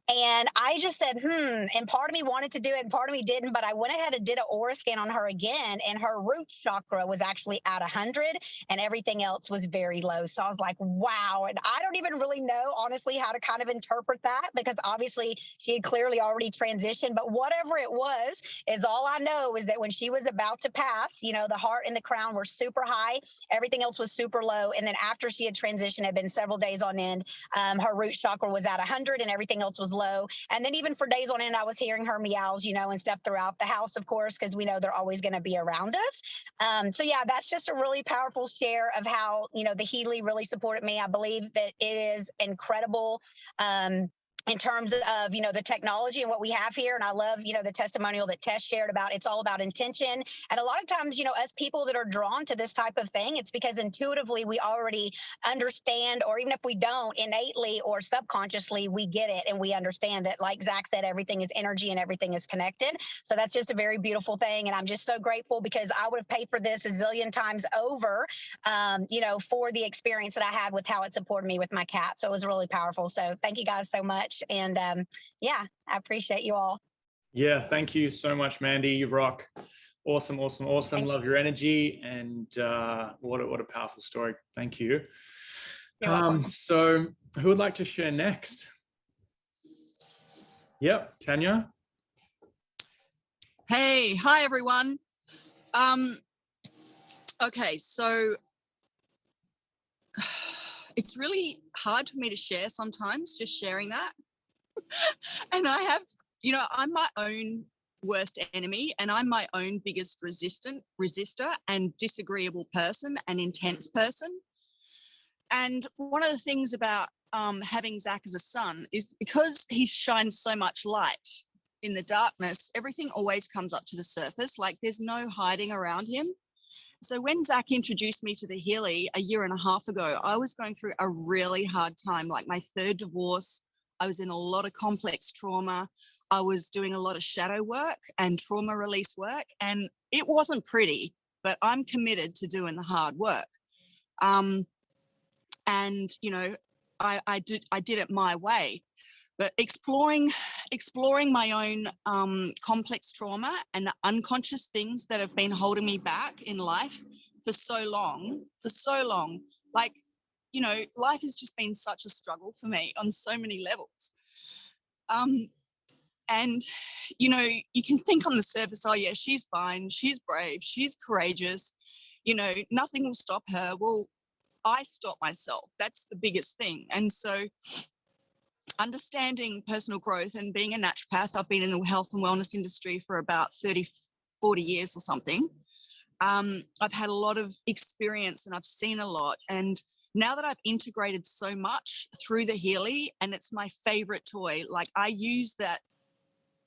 And I just said, and part of me wanted to do it and part of me didn't, but I went ahead and did an aura scan on her again, and her root chakra was was actually at 100 and everything else was very low. So I was like, wow. And I don't even really know, honestly, how to kind of interpret that, because obviously she had clearly already transitioned. But whatever it was, is all I know is that when she was about to pass, you know, the heart and the crown were super high. Everything else was super low. And then after she had transitioned, it had been several days on end, her root chakra was at 100 and everything else was low. And then even for days on end, I was hearing her meows, you know, and stuff throughout the house, of course, because we know they're always going to be around us. So yeah, that's just a really powerful share of how, you know, the Healy really supported me. I believe that it is incredible. In terms of, you know, the technology and what we have here. And I love, you know, the testimonial that Tess shared about it's all about intention. And a lot of times, you know, as people that are drawn to this type of thing, it's because intuitively we already understand, or even if we don't innately or subconsciously, we get it and we understand that, like Zach said, everything is energy and everything is connected. So that's just a very beautiful thing. And I'm just so grateful, because I would have paid for this a zillion times over, you know, for the experience that I had with how it supported me with my cat. So it was really powerful. So thank you guys so much. And yeah, I appreciate you all. Yeah, thank you so much, Mandy. You rock. Awesome. Love your energy, and what a powerful story. Thank you. You're welcome. So who would like to share next? Yep, Tanya. Hey, hi everyone. Okay, so it's really hard for me to share sometimes, just sharing that. And I have, you know, I'm my own worst enemy, and I'm my own biggest resistor and disagreeable person and intense person. And one of the things about having Zach as a son is because he shines so much light in the darkness, everything always comes up to the surface. Like there's no hiding around him. So when Zach introduced me to the Healy a year and a half ago, I was going through a really hard time, like my third divorce. I was in a lot of complex trauma. I was doing a lot of shadow work and trauma release work, and it wasn't pretty, but I'm committed to doing the hard work. And, you know, I did it my way. But exploring my own complex trauma and the unconscious things that have been holding me back in life for so long, like, you know, life has just been such a struggle for me on so many levels. And, you know, you can think on the surface, oh yeah, she's fine, she's brave, she's courageous, you know, nothing will stop her. Well, I stop myself. That's the biggest thing. And so understanding personal growth and being a naturopath, I've been in the health and wellness industry for about 30, 40 years or something. I've had a lot of experience and I've seen a lot. And now that I've integrated so much through the Healy, and it's my favorite toy, like I use that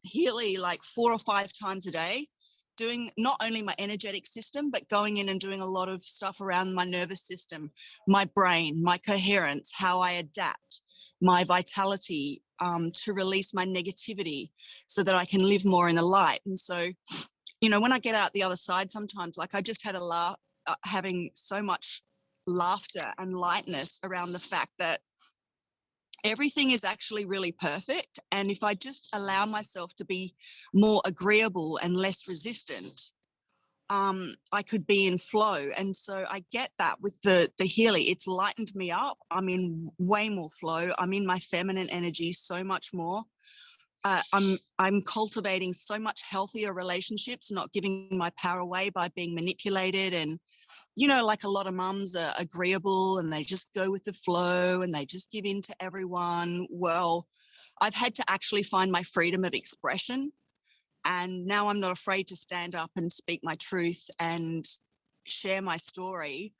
Healy like 4 or 5 times a day, doing not only my energetic system, but going in and doing a lot of stuff around my nervous system, my brain, my coherence, how I adapt, my vitality, to release my negativity so that I can live more in the light. And so, you know, when I get out the other side, sometimes like I just had a laugh, having so much laughter and lightness around the fact that everything is actually really perfect. And if I just allow myself to be more agreeable and less resistant, I could be in flow. And so I get that with the Healy. It's lightened me up. I'm in way more flow. I'm in my feminine energy so much more. I'm cultivating so much healthier relationships, not giving my power away by being manipulated. And, you know, like a lot of mums are agreeable and they just go with the flow and they just give in to everyone. Well, I've had to actually find my freedom of expression. And now I'm not afraid to stand up and speak my truth and share my story,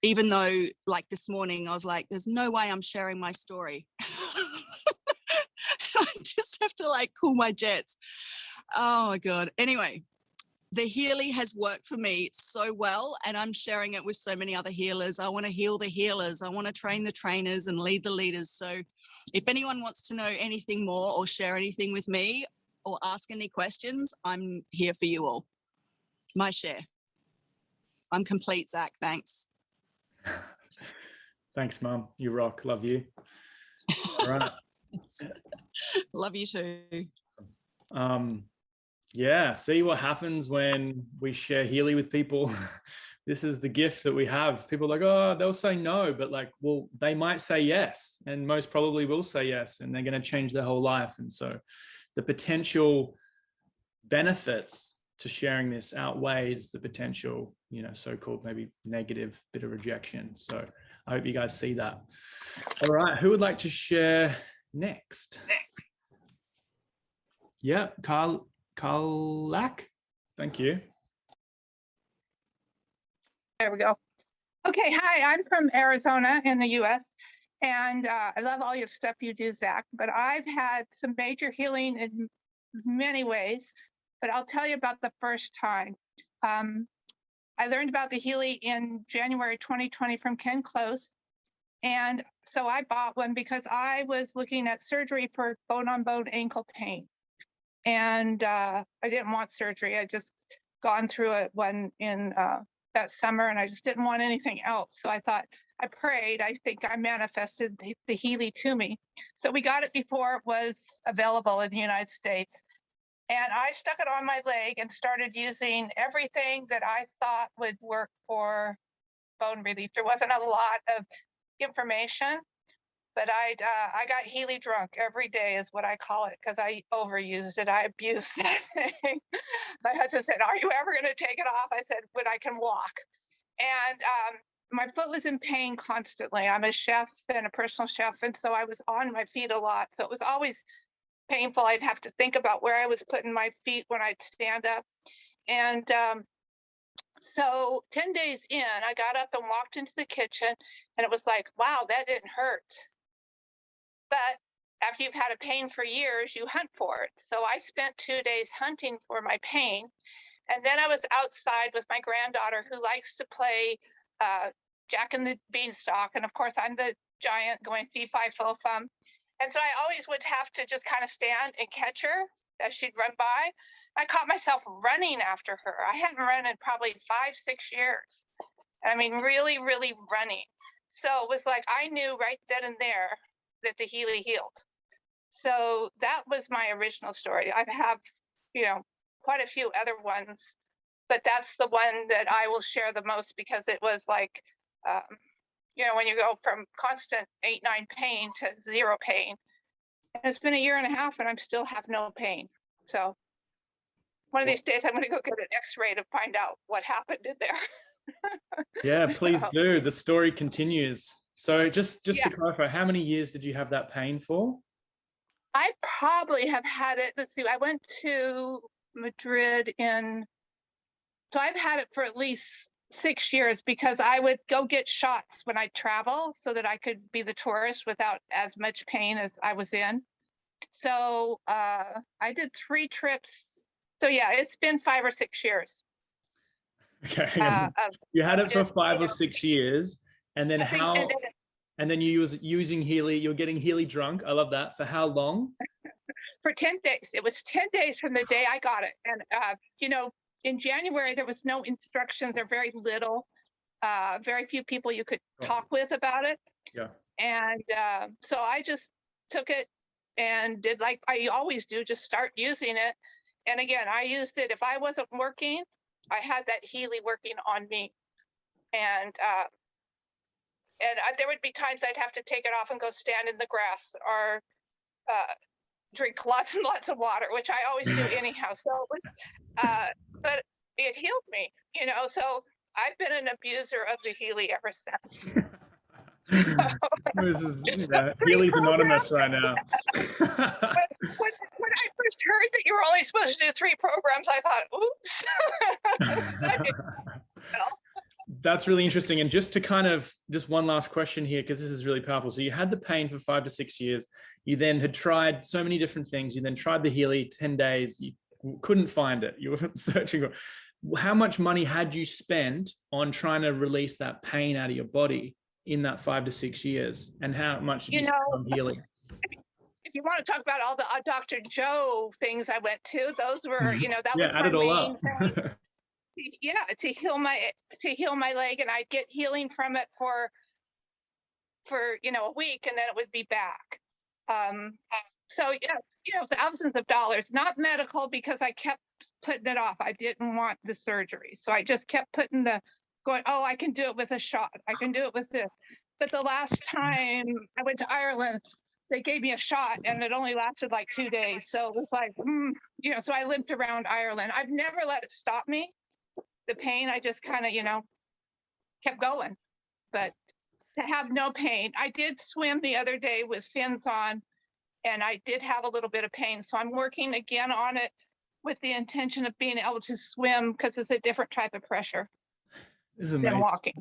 even though like this morning I was like, there's no way I'm sharing my story. I just have to like cool my jets. Oh my God. Anyway, the Healy has worked for me so well, and I'm sharing it with so many other healers. I want to heal the healers. I want to train the trainers and lead the leaders. So if anyone wants to know anything more or share anything with me or ask any questions, I'm here for you all. My share. I'm complete, Zach. Thanks. Thanks, Mum. You rock. Love you. All right. Love you too. Yeah, see what happens when we share Healy with people. this is the gift that we have. People are like, oh, they'll say no, but like, well, they might say yes, and most probably will say yes, and they're going to change their whole life. And so the potential benefits to sharing this outweighs the potential, you know, so-called maybe negative bit of rejection. So I hope you guys see that. All right, who would like to share next? Yeah, Karl Kalla. Thank you. There we go. Okay, hi, I'm from Arizona in the US, and I love all your stuff you do, Zach, but I've had some major healing in many ways, but I'll tell you about the first time. I learned about the Healy in January 2020 from Ken Close, and so I bought one because I was looking at surgery for bone-on-bone ankle pain, and I didn't want surgery. I just gone through it one in that summer, and I just didn't want anything else. So I thought, I prayed, I think I manifested the Healy to me. So we got it before it was available in the United States. And I stuck it on my leg and started using everything that I thought would work for bone relief. There wasn't a lot of information, but I got Healy drunk every day is what I call it, because I overused it. I abused that thing. My husband said, are you ever going to take it off? I said, when I can walk. And my foot was in pain constantly. I'm a chef and a personal chef, and so I was on my feet a lot. So it was always painful. I'd have to think about where I was putting my feet when I'd stand up. And so 10 days in, I got up and walked into the kitchen, and it was like, wow, that didn't hurt. But after you've had a pain for years, you hunt for it. So I spent 2 days hunting for my pain. And then I was outside with my granddaughter, who likes to play Jack and the Beanstalk. And of course, I'm the giant going fee-fi-fo-fum. And so I always would have to just kind of stand and catch her as she'd run by. I caught myself running after her. I hadn't run in probably 5-6 years. I mean, really, really running. So it was like I knew right then and there that the Healy healed. So that was my original story. I have, you know, quite a few other ones, but that's the one that I will share the most, because it was like, you know, when you go from constant 8-9 pain to 0 pain. And it's been 1.5 years and I still have no pain. So one of these days I'm going to go get an x-ray to find out what happened in there. Yeah, please do. The story continues. So just Yeah. to clarify, how many years did you have that pain for? I probably have had it. Let's see, I went to Madrid so I've had it for at least 6 years, because I would go get shots when I travel so that I could be the tourist without as much pain as I was in. So I did 3 trips. So yeah, it's been 5 or 6 years. Okay. You had it for 5 or 6 years, and then and then you was using Healy, you're getting Healy drunk. I love that. For how long? For 10 days. It was 10 days from the day I got it. And, you know, in January, there was no instructions or very little, very few people you could talk with about it. Yeah. And so I just took it and did like I always do, just start using it. And again, I used it. If I wasn't working, I had that Healy working on me. And there would be times I'd have to take it off and go stand in the grass, or drink lots and lots of water, which I always do anyhow. So it was, but it healed me, you know. So I've been an abuser of the Healy ever since. Healy's anonymous right now. But when I first heard that you were only supposed to do 3 programs, I thought, oops. That's really interesting. And just one last question here, because this is really powerful. So you had the pain for 5 to 6 years. You then had tried so many different things. You then tried the Healy 10 days. You couldn't find it. You were searching. How much money had you spent on trying to release that pain out of your body in that 5 to 6 years? And how much did you spend on Healy? If you want to talk about all the Dr. Joe things I went to, those were, you know, that was add it all up. Yeah, to heal my leg, and I'd get healing from it for you know, a week, and then it would be back. So yes, you know, thousands of dollars, not medical, because I kept putting it off. I didn't want the surgery, so I just kept going, oh, I can do it with a shot. I can do it with this. But the last time I went to Ireland, they gave me a shot and it only lasted like 2 days. So it was like, you know, so I limped around Ireland. I've never let it stop me, the pain. I just kind of, you know, kept going. But to have no pain, I did swim the other day with fins on, and I did have a little bit of pain. So I'm working again on it with the intention of being able to swim, because it's a different type of pressure than walking.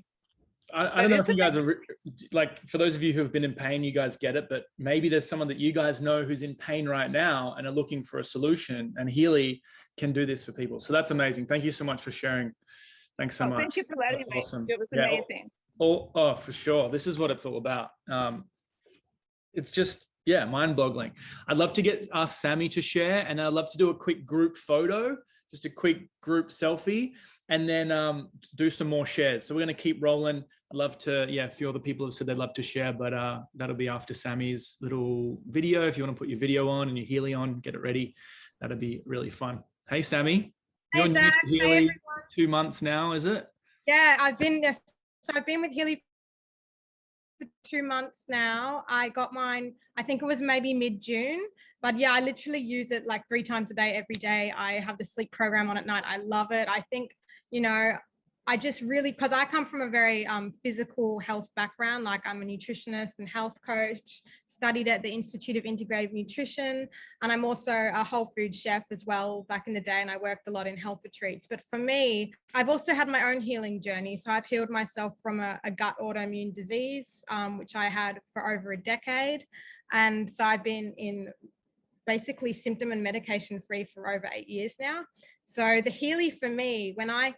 I don't know if you guys are, like, for those of you who have been in pain, you guys get it, but maybe there's someone that you guys know who's in pain right now and are looking for a solution, and Healy can do this for people. So that's amazing. Thank you so much for sharing. Thanks so much. Thank you for letting me. Awesome. It was amazing. Oh, for sure. This is what it's all about. It's just, yeah, mind-boggling. I'd love to ask Sammy to share, and I'd love to do a quick group photo, just a quick group selfie, and then do some more shares. So we're going to keep rolling. I'd love to, a few other people have said they'd love to share, but that'll be after Sammy's little video. If you want to put your video on and your Healy on, get it ready. That'd be really fun. Hey, Sammy. Hey, Zach. You're new to Healy 2 months now, is it? Yeah, I've been with Healy for 2 months now. I got mine, I think it was maybe mid-June, but yeah, I literally use it like 3 times a day, every day. I have the sleep program on at night. I love it. I think, you know, I just really, because I come from a very physical health background, like I'm a nutritionist and health coach, studied at the Institute of Integrative Nutrition, and I'm also a whole food chef as well back in the day, and I worked a lot in health retreats. But for me, I've also had my own healing journey. So I've healed myself from a gut autoimmune disease, which I had for over a decade. And so I've been in basically symptom and medication free for over 8 years now. So the Healy for me, when I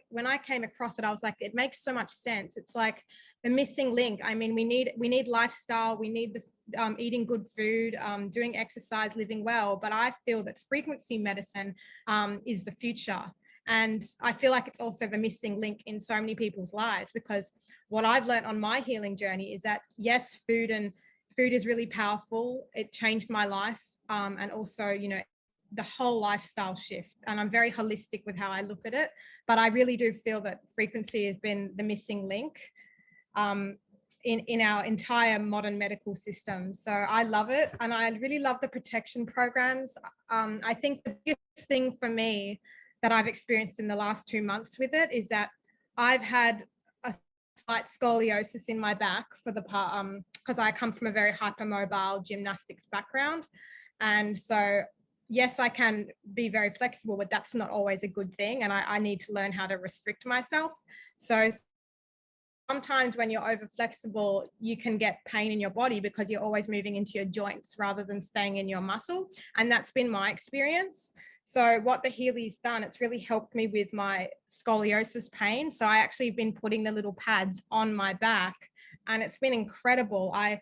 came across it, I was like, it makes so much sense. It's like the missing link. I mean, we need lifestyle, we need the eating good food, doing exercise, living well. But I feel that frequency medicine is the future. And I feel like it's also the missing link in so many people's lives, because what I've learned on my healing journey is that, yes, food is really powerful. It changed my life. And also, you know, the whole lifestyle shift. And I'm very holistic with how I look at it. But I really do feel that frequency has been the missing link in our entire modern medical system. So I love it. And I really love the protection programs. I think the biggest thing for me that I've experienced in the last 2 months with it is that I've had a slight scoliosis in my back for the part, because I come from a very hypermobile gymnastics background. And so, yes, I can be very flexible, but that's not always a good thing. And I need to learn how to restrict myself. So sometimes when you're over flexible, you can get pain in your body because you're always moving into your joints rather than staying in your muscle. And that's been my experience. So what the Healy's done, it's really helped me with my scoliosis pain. So I actually been putting the little pads on my back, and it's been incredible. I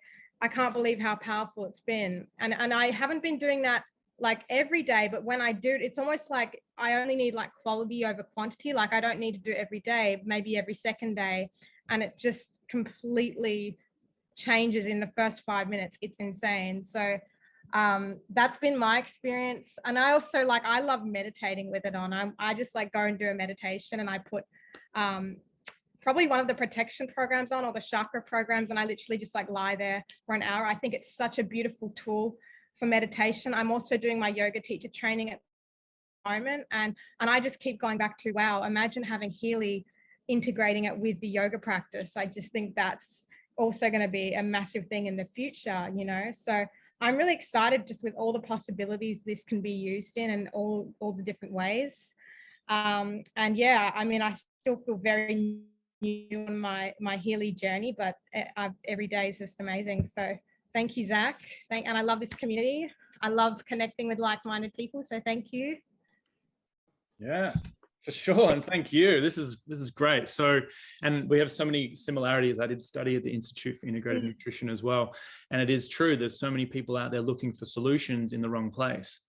can't believe how powerful it's been. And I haven't been doing that like every day, but when I do, it's almost like I only need like quality over quantity. Like I don't need to do it every day, maybe every second day. And it just completely changes in the first 5 minutes. It's insane. So that's been my experience. And I also I love meditating with it on. I just like go and do a meditation, and I put probably one of the protection programs on, or the chakra programs, and I literally just like lie there for an hour. I think it's such a beautiful tool for meditation. I'm also doing my yoga teacher training at the moment, and I just keep going back to, wow, imagine having Healy integrating it with the yoga practice. I just think that's also going to be a massive thing in the future, you know. So I'm really excited just with all the possibilities this can be used in, and all the different ways. And yeah, I mean, I still feel very new on my Healy journey, but every day is just amazing. So thank you, Zach. And I love this community. I love connecting with like-minded people. So thank you. Yeah, for sure. And thank you. This is great. So, and we have so many similarities. I did study at the Institute for Integrative Nutrition as well. And it is true, there's so many people out there looking for solutions in the wrong place.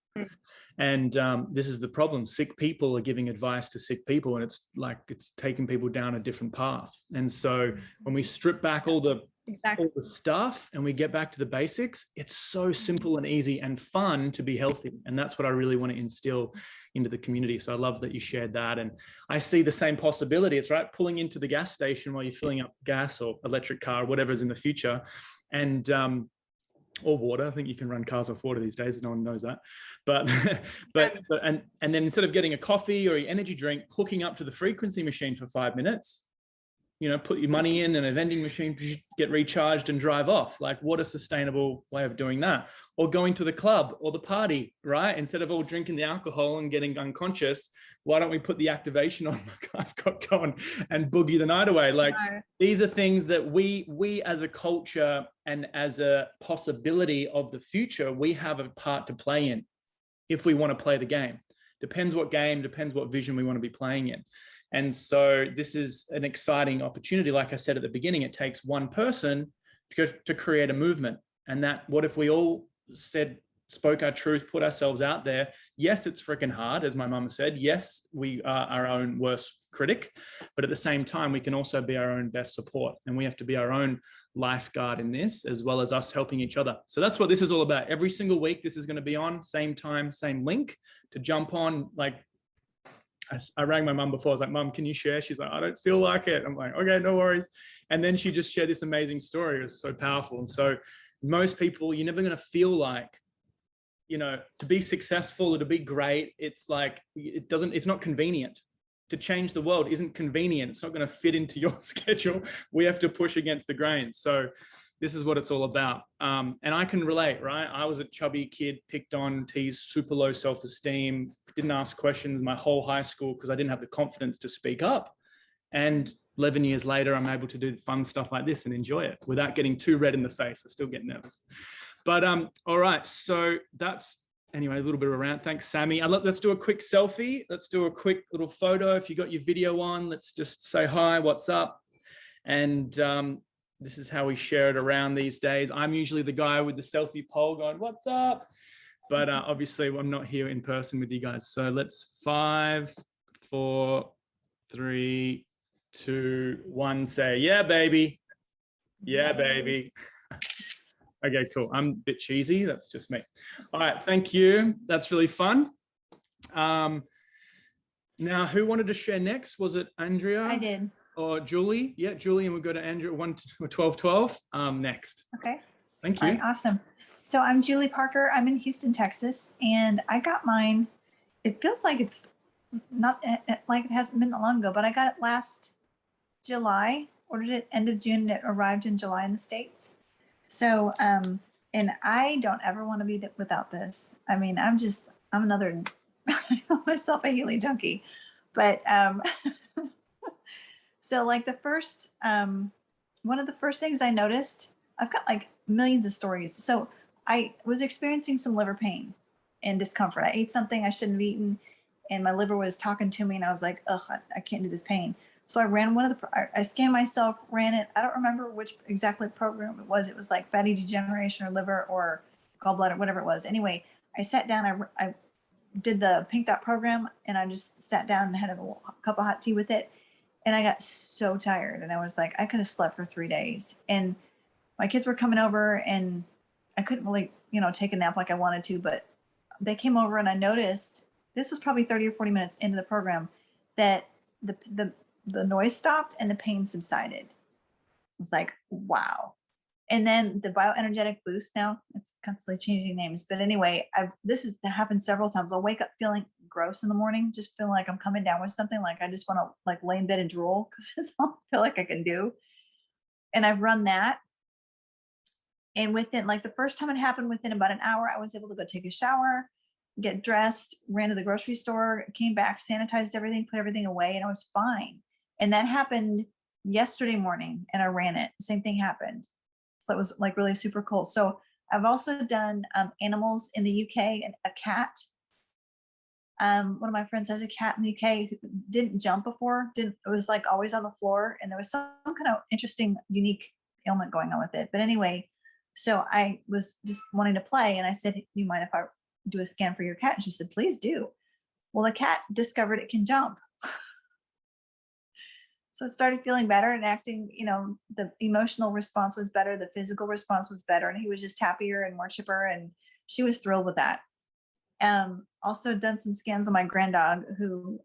And this is the problem. Sick people are giving advice to sick people, and it's taking people down a different path. And so when we strip back all the Exactly. all the stuff and we get back to the basics, it's so simple and easy and fun to be healthy. And that's what I really want to instill into the community. So I love that you shared that. And I see the same possibility. It's right, pulling into the gas station while you're filling up gas or electric car, or whatever's in the future. And or water. I think you can run cars off water these days. No one knows that. But and then instead of getting a coffee or an energy drink, hooking up to the frequency machine for 5 minutes, you know, put your money in a vending machine, get recharged and drive off. Like, what a sustainable way of doing that. Or going to the club or the party, right? Instead of all drinking the alcohol and getting unconscious, why don't we put the activation on? I've got going and boogie the night away. Like, these are things that we as a culture and as a possibility of the future, we have a part to play in if we want to play the game. Depends what game, depends what vision we want to be playing in. And so this is an exciting opportunity. Like I said at the beginning, it takes one person to create a movement. And that, what if we all spoke our truth, put ourselves out there? Yes, it's freaking hard, as my mum said. Yes, we are our own worst critic, but at the same time, we can also be our own best support. And we have to be our own lifeguard in this, as well as us helping each other. So that's what this is all about. Every single week, this is going to be on, same time, same link to jump on. Like, I rang my mum before. I was like, Mum, can you share? She's like, I don't feel like it. I'm like, okay, no worries. And then she just shared this amazing story. It was so powerful. And so most people, you're never going to feel like, you know, to be successful or to be great, it's like, it's not convenient. To change the world isn't convenient. It's not going to fit into your schedule. We have to push against the grain. So this is what it's all about. And I can relate, right? I was a chubby kid, picked on, teased, super low self-esteem, didn't ask questions my whole high school because I didn't have the confidence to speak up. And 11 years later, I'm able to do fun stuff like this and enjoy it without getting too red in the face. I still get nervous. But all right, so that's, anyway, a little bit of a rant. Thanks, Sammy. Let's do a quick selfie. Let's do a quick little photo. If you got your video on, let's just say hi, what's up? And this is how we share it around these days. I'm usually the guy with the selfie pole going, what's up? But obviously I'm not here in person with you guys. So let's 5, 4, 3, 2, 1, say, yeah, baby. Yeah, baby. Okay, cool. I'm a bit cheesy. That's just me. All right, thank you. That's really fun. Now, who wanted to share next? Was it Andrea? I did. Or Julie? Yeah, Julie, and we'll go to Andrea 1212 next. Okay. Thank you. All right, awesome. So I'm Julie Parker. I'm in Houston, Texas, and I got mine. It feels like it's not like it hasn't been that long ago, but I got it last July, ordered it end of June, and it arrived in July in the States. So, and I don't ever want to be without this. I mean, I'm another, I call myself a Healy junkie, but, so like the first, one of the first things I noticed, I've got like millions of stories. So I was experiencing some liver pain and discomfort. I ate something I shouldn't have eaten and my liver was talking to me and I was like, ugh, I can't do this pain. So I ran I scanned myself, ran it. I don't remember which exactly program it was. It was like fatty degeneration or liver or gallbladder, whatever it was. Anyway, I sat down, I did the pink dot program and I just sat down and had a cup of hot tea with it. And I got so tired and I was like, I could have slept for 3 days. And my kids were coming over and I couldn't really, take a nap like I wanted to, but they came over and I noticed, this was probably 30 or 40 minutes into the program, that the noise stopped and the pain subsided. It was like, wow. And then the bioenergetic boost, now it's constantly changing names. But anyway, this has happened several times. I'll wake up feeling gross in the morning, just feeling like I'm coming down with something. Like I just want to like lay in bed and drool because that's all I feel like I can do. And I've run that. And within like the first time it happened, within about an hour, I was able to go take a shower, get dressed, ran to the grocery store, came back, sanitized everything, put everything away, and I was fine. And that happened yesterday morning and I ran it. Same thing happened. So that was like really super cool. So I've also done animals in the UK and a cat. One of my friends has a cat in the UK who didn't jump before. It was like always on the floor. And there was some kind of interesting, unique ailment going on with it. But anyway, so I was just wanting to play. And I said, you mind if I do a scan for your cat? And she said, please do. Well, the cat discovered it can jump. So I started feeling better and acting, the emotional response was better. The physical response was better. And he was just happier and more chipper. And she was thrilled with that. Also done some scans on my granddog who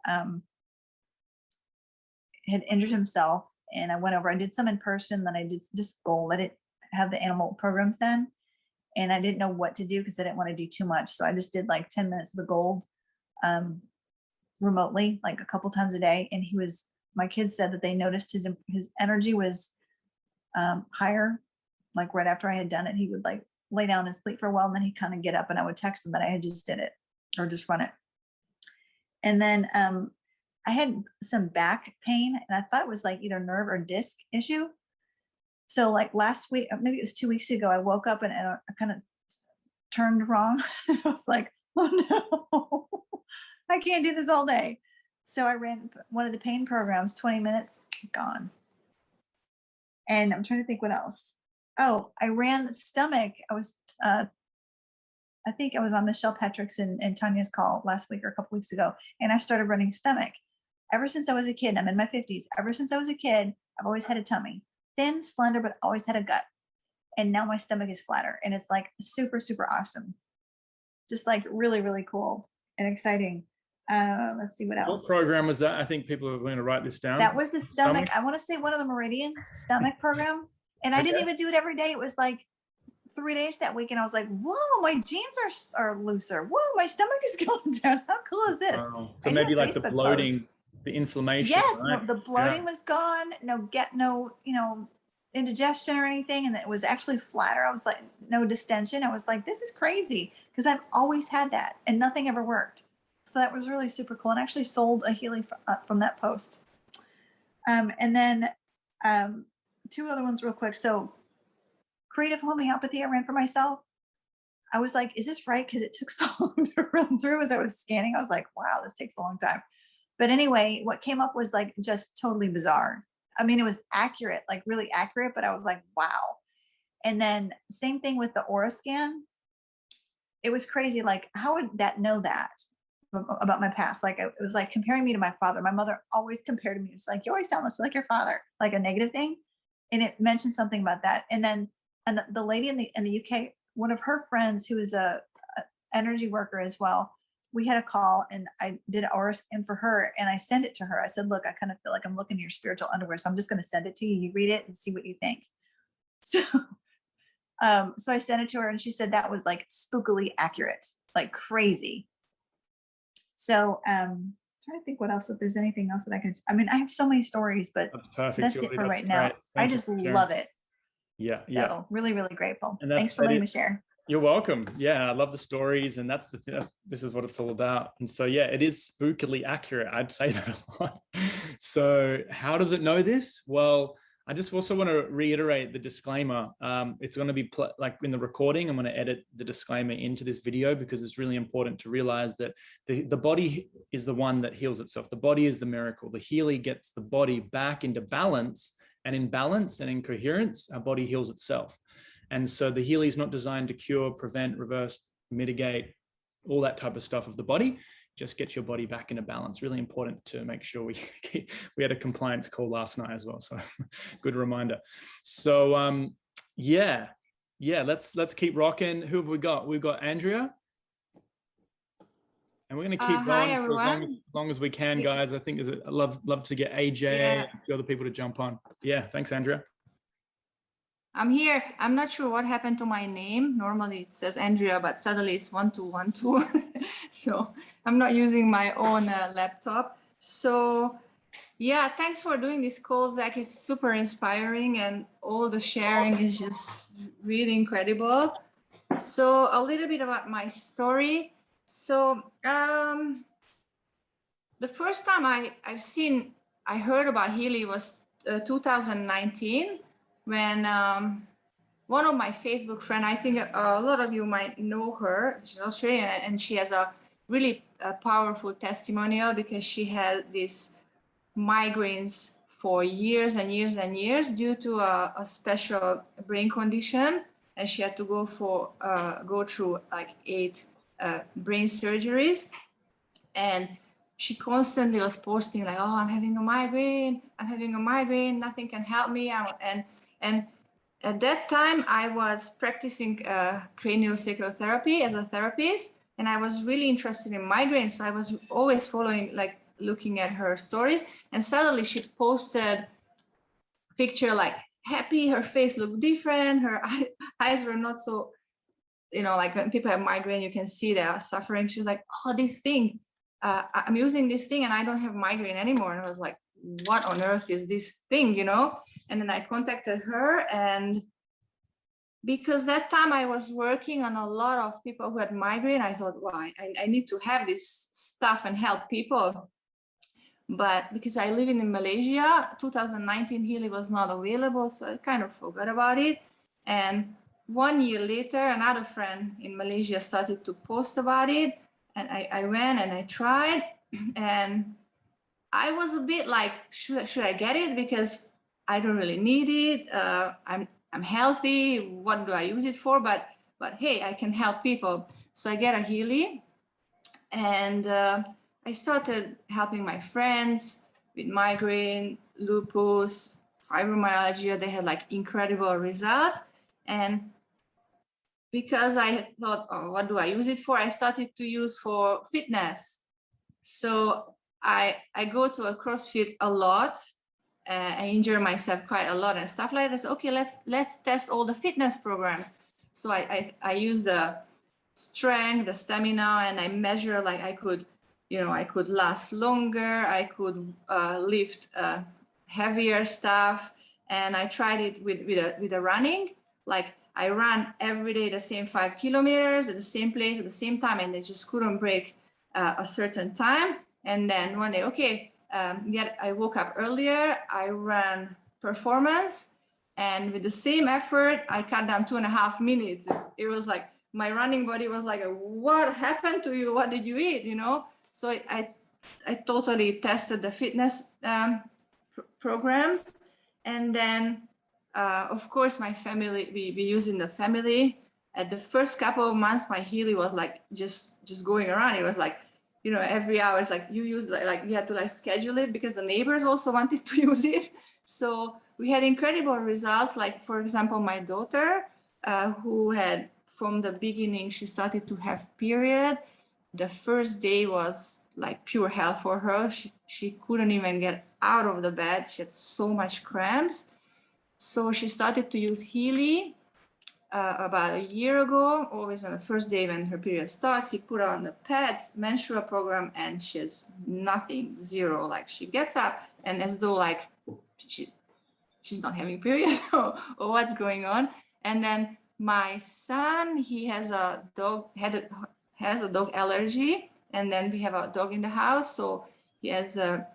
had injured himself. And I went over, I did some in person, then I did just gold. I didn't have the animal programs then. And I didn't know what to do because I didn't want to do too much. So I just did like 10 minutes of the gold remotely, like a couple times a day. And my kids said that they noticed his energy was higher. Like right after I had done it, he would like lay down and sleep for a while. And then he'd kind of get up and I would text him that I had just did it or just run it. And then I had some back pain and I thought it was like either nerve or disc issue. So like last week, maybe it was 2 weeks ago, I woke up and I kind of turned wrong. I was like, oh no, I can't do this all day. So I ran one of the pain programs, 20 minutes, gone. And I'm trying to think what else. Oh, I ran the stomach. I think I was on Michelle Patrick's and Tanya's call last week or a couple weeks ago, and I started running stomach. Ever since I was a kid, I'm in my 50s. Ever since I was a kid, I've always had a tummy. Thin, slender, but always had a gut. And now my stomach is flatter. And it's like super, super awesome. Just like really, really cool and exciting. Let's see what else. What program was that? I think people are going to write this down. That was the stomach. I want to say one of the Meridians stomach program. And I didn't even do it every day. It was like 3 days that week. And I was like, whoa, my jeans are looser. Whoa, my stomach is going down. How cool is this? Wow. So maybe like the bloating, the inflammation. Yes, right? no, the bloating was gone. No, indigestion or anything. And it was actually flatter. I was like, no distension. I was like, this is crazy. Because I've always had that and nothing ever worked. So that was really super cool. And I actually sold a Healy from that post. And then 2 other ones real quick. So creative homeopathy I ran for myself. I was like, is this right? Because it took so long to run through as I was scanning. I was like, wow, this takes a long time. But anyway, what came up was like just totally bizarre. I mean, it was accurate, like really accurate, but I was like, wow. And then same thing with the aura scan. It was crazy. Like, how would that know that about my past? Like, it was like comparing me to my father. My mother always compared to me. It's like, you always sound like your father, like a negative thing. And it mentioned something about that. And then the lady in the UK, one of her friends who is a energy worker as well, we had a call and I did aura scan for her and I sent it to her. I said, look, I kind of feel like I'm looking at your spiritual underwear. So I'm just going to send it to you. You read it and see what you think. So, so I sent it to her and she said that was like spookily accurate, like crazy. So, trying to think what else, if there's anything else that I mean, I have so many stories, but that's it for right now. I just love it. Yeah. So really, really grateful. Thanks for letting me share. You're welcome. Yeah, I love the stories, and this is what it's all about. And so, yeah, it is spookily accurate. I'd say that a lot. So, how does it know this? Well, I just also want to reiterate the disclaimer. It's going to be like in the recording. I'm going to edit the disclaimer into this video because it's really important to realize that the body is the one that heals itself. The body is the miracle. The Healy gets the body back into balance, and in balance and in coherence, our body heals itself. And so the Healy is not designed to cure, prevent, reverse, mitigate, all that type of stuff of the body. Just get your body back into balance. Really important to make sure we had a compliance call last night as well. So good reminder. So yeah, let's keep rocking. Who have we got? We've got Andrea. And we're going to keep going for as long as we can, guys. I think I'd love to get AJ and the other people to jump on. Yeah, thanks, Andrea. I'm here. I'm not sure what happened to my name. Normally it says Andrea, but suddenly it's 1212. So I'm not using my own laptop. So yeah, thanks for doing this call, Zach. It's super inspiring and all the sharing is just really incredible. So a little bit about my story. So the first time I heard about Healy was 2019. When one of my Facebook friends, I think a lot of you might know her, she's Australian, and she has a really powerful testimonial because she had these migraines for years and years and years due to a special brain condition, and she had to go through like 8 brain surgeries. And she constantly was posting like, oh, I'm having a migraine, nothing can help me. And at that time, I was practicing craniosacral therapy as a therapist, and I was really interested in migraines. So I was always following, like looking at her stories, and suddenly she posted picture like happy, her face looked different, her eyes were not so, like when people have migraine, you can see they are suffering. She's like, oh, this thing, I'm using this thing and I don't have migraine anymore. And I was like, what on earth is this thing, And then I contacted her, and because that time I was working on a lot of people who had migraine, I thought, well, I need to have this stuff and help people. But because I live in Malaysia, 2019 Healy was not available, so I kind of forgot about it. And 1 year later, another friend in Malaysia started to post about it, and I went and I tried, and I was a bit like, should I get it? Because I don't really need it. I'm healthy. What do I use it for? But hey, I can help people. So I get a Healy, and I started helping my friends with migraine, lupus, fibromyalgia. They had like incredible results. And because I thought, oh, what do I use it for? I started to use for fitness. So I go to a CrossFit a lot. I injure myself quite a lot and stuff like that. So, okay, let's test all the fitness programs. So I use the strength, the stamina, and I measure, like I could last longer. I could lift heavier stuff. And I tried it with a running. Like I ran every day the same 5 kilometers at the same place at the same time, and I just couldn't break a certain time. And then one day, okay, I woke up earlier, I ran performance, and with the same effort, I cut down 2.5 minutes. It was like, my running body was like, what happened to you? What did you eat? So I totally tested the fitness programs. And then, of course, my family, we use in the family. At the first couple of months, my Healy was like just going around. It was like, every hour it's like you use like we had to like schedule it because the neighbors also wanted to use it. So we had incredible results. Like, for example, my daughter, who had from the beginning, she started to have period. The first day was like pure hell for her. She couldn't even get out of the bed. She had so much cramps. So she started to use Healy about a year ago. Always on the first day when her period starts, he put on the pads, menstrual program, and she's nothing, zero. Like she gets up and as though like she's not having period or what's going on. And then my son, he has a dog allergy, and then we have a dog in the house, so he has a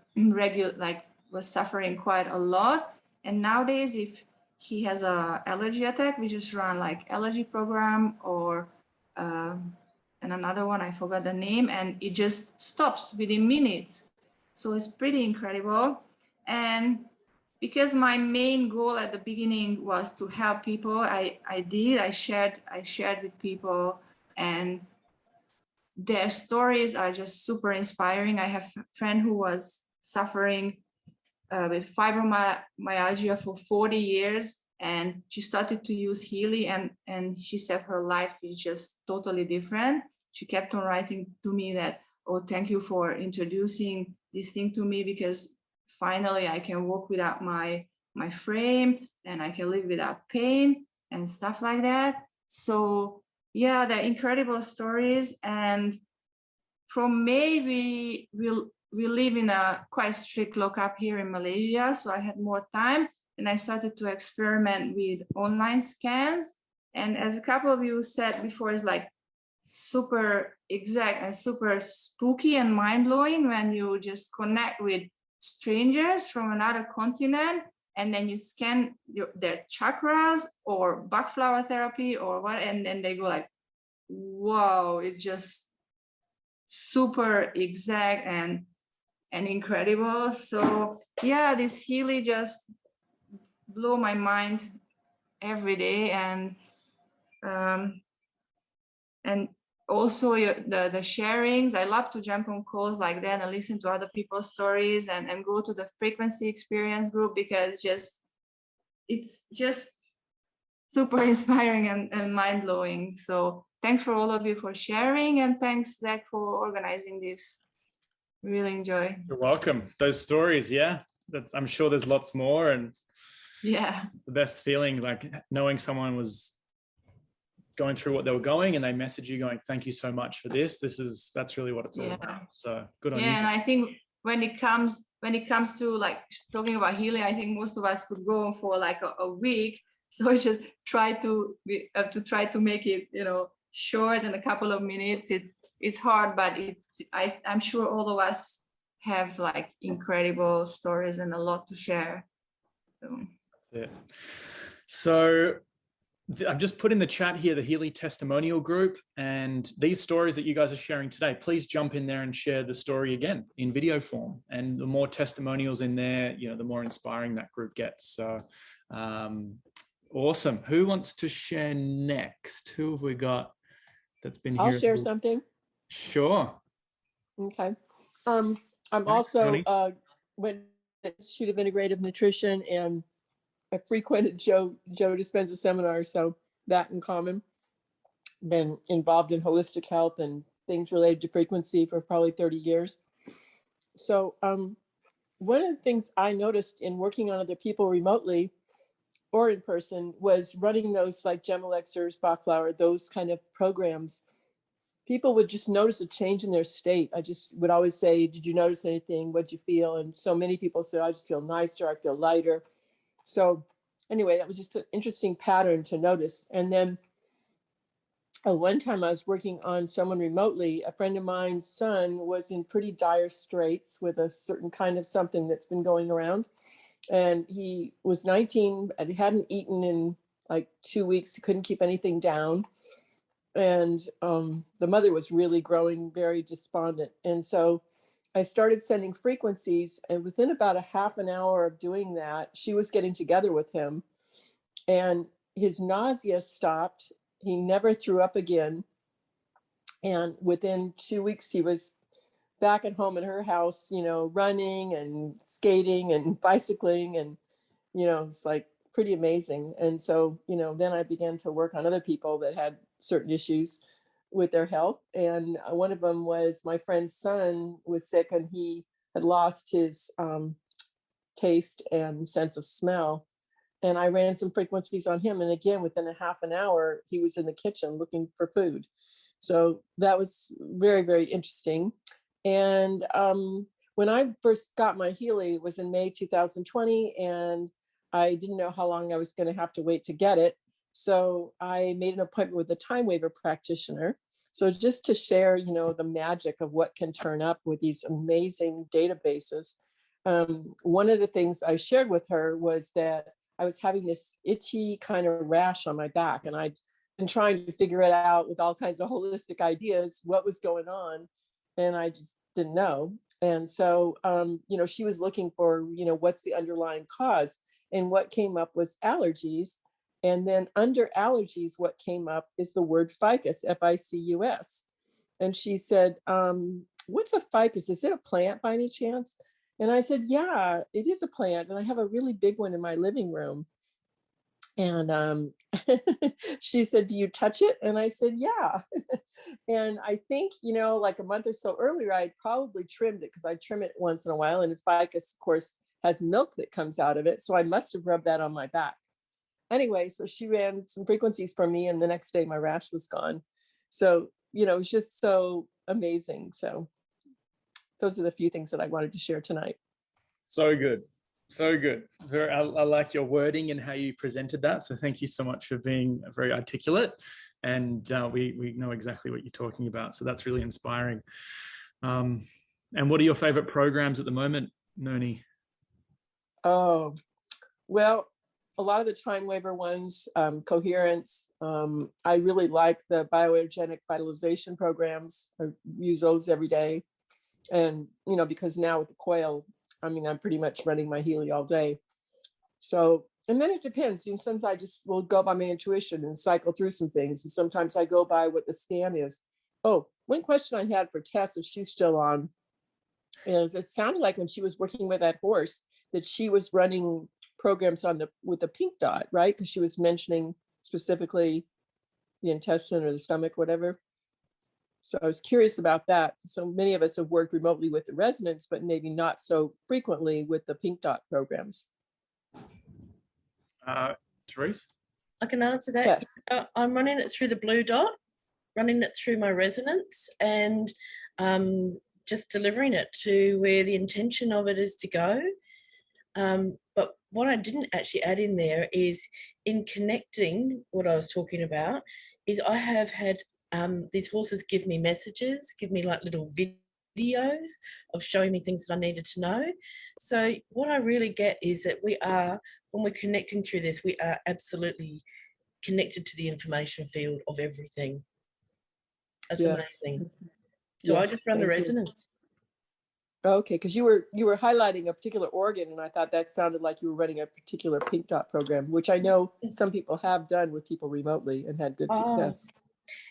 was suffering quite a lot. And nowadays, if he has a allergy attack, we just run like allergy program or and another one, I forgot the name, and it just stops within minutes. So it's pretty incredible. And because my main goal at the beginning was to help people, I shared with people, and their stories are just super inspiring. I have a friend who was suffering with fibromyalgia for 40 years, and she started to use Healy, and she said her life is just totally different. She kept on writing to me that, oh, thank you for introducing this thing to me, because finally I can walk without my frame, and I can live without pain and stuff like that. So yeah, they're incredible stories. And from May, we live in a quite strict lockup here in Malaysia, so I had more time, and I started to experiment with online scans. And as a couple of you said before, it's like super exact and super spooky and mind-blowing when you just connect with strangers from another continent, and then you scan their chakras or bach flower therapy or what, and then they go like, wow, it's just super exact and incredible. So yeah, this Healy just blew my mind every day. And also the sharings. I love to jump on calls like that and listen to other people's stories, and go to the frequency experience group, because it's just super inspiring and mind-blowing. So thanks for all of you for sharing, and thanks, Zach, for organizing this. Really enjoy. You're welcome. Those stories, yeah, I'm sure there's lots more, and yeah, the best feeling, like knowing someone was going through what they were going and they message you going, thank you so much for this. That's really what it's all about. So good on you. And I think when it comes to like talking about healing, I think most of us could go on for like a week. So just try to make it, short in a couple of minutes. It's hard, but I'm sure all of us have like incredible stories and a lot to share. So I've just put in the chat here the Healy testimonial group, and these stories that you guys are sharing today, please jump in there and share the story again in video form. And the more testimonials in there, the more inspiring that group gets. So awesome. Who wants to share next? Who have we got that's been here? I'll share something. Sure. Okay. I'm also went to the Institute of Integrative Nutrition, and I frequented Joe Dispenza seminars, so that in common. Been involved in holistic health and things related to frequency for probably 30 years. So one of the things I noticed in working on other people remotely or in person was running those like Gem Elixirs, Bachflower, those kind of programs. People would just notice a change in their state. I just would always say, did you notice anything? What'd you feel? And so many people said, I just feel nicer, I feel lighter. So anyway, that was just an interesting pattern to notice. And then one time I was working on someone remotely. A friend of mine's son was in pretty dire straits with a certain kind of something that's been going around. And he was 19 and he hadn't eaten in like 2 weeks. He couldn't keep anything down. And the mother was really growing very despondent. And so I started sending frequencies, and within about a half an hour of doing that, she was getting together with him, and his nausea stopped. He never threw up again. And within 2 weeks, he was back at home at her house, running and skating and bicycling. And, it's like pretty amazing. And so, then I began to work on other people that had certain issues with their health. And one of them was my friend's son was sick, and he had lost his taste and sense of smell. And I ran some frequencies on him. And again, within a half an hour, he was in the kitchen looking for food. So that was very, very interesting. And when I first got my Healy, it was in May 2020, and I didn't know how long I was going to have to wait to get it. So I made an appointment with a time waiver practitioner. So just to share, the magic of what can turn up with these amazing databases. One of the things I shared with her was that I was having this itchy kind of rash on my back, and I'd been trying to figure it out with all kinds of holistic ideas, what was going on, and I just didn't know. And so, she was looking for, what's the underlying cause, and what came up was allergies. And then under allergies, what came up is the word ficus, F-I-C-U-S. And she said, what's a ficus? Is it a plant by any chance? And I said, yeah, it is a plant. And I have a really big one in my living room. And she said, do you touch it? And I said, yeah. And I think, like a month or so earlier, I'd probably trimmed it, because I trim it once in a while. And ficus, of course, has milk that comes out of it. So I must have rubbed that on my back. Anyway, so she ran some frequencies for me, and the next day my rash was gone. So, it's just so amazing. So those are the few things that I wanted to share tonight. So good. So good. I like your wording and how you presented that. So thank you so much for being very articulate. And we know exactly what you're talking about. So that's really inspiring. And what are your favorite programs at the moment, Noni? Oh, well, a lot of the time waiver ones, coherence. I really like the bioenergetic vitalization programs. I use those every day. And, because now with the coil, I'm pretty much running my Healy all day. So, and then it depends. Sometimes I just will go by my intuition and cycle through some things. And sometimes I go by what the scan is. Oh, one question I had for Tess, if she's still on, is it sounded like when she was working with that horse that she was running programs with the pink dot, right? Because she was mentioning specifically the intestine or the stomach, whatever. So I was curious about that. So many of us have worked remotely with the residents, but maybe not so frequently with the pink dot programs. Therese? I can answer that. Yes. I'm running it through the blue dot, running it through my residents, and just delivering it to where the intention of it is to go. But what I didn't actually add in there is, in connecting what I was talking about, is I have had these horses give me messages, give me like little videos of showing me things that I needed to know. So what I really get is that when we're connecting through this, we are absolutely connected to the information field of everything. That's amazing. So I just run the resonance. Okay, because you were highlighting a particular organ, and I thought that sounded like you were running a particular pink dot program, which I know some people have done with people remotely and had good success.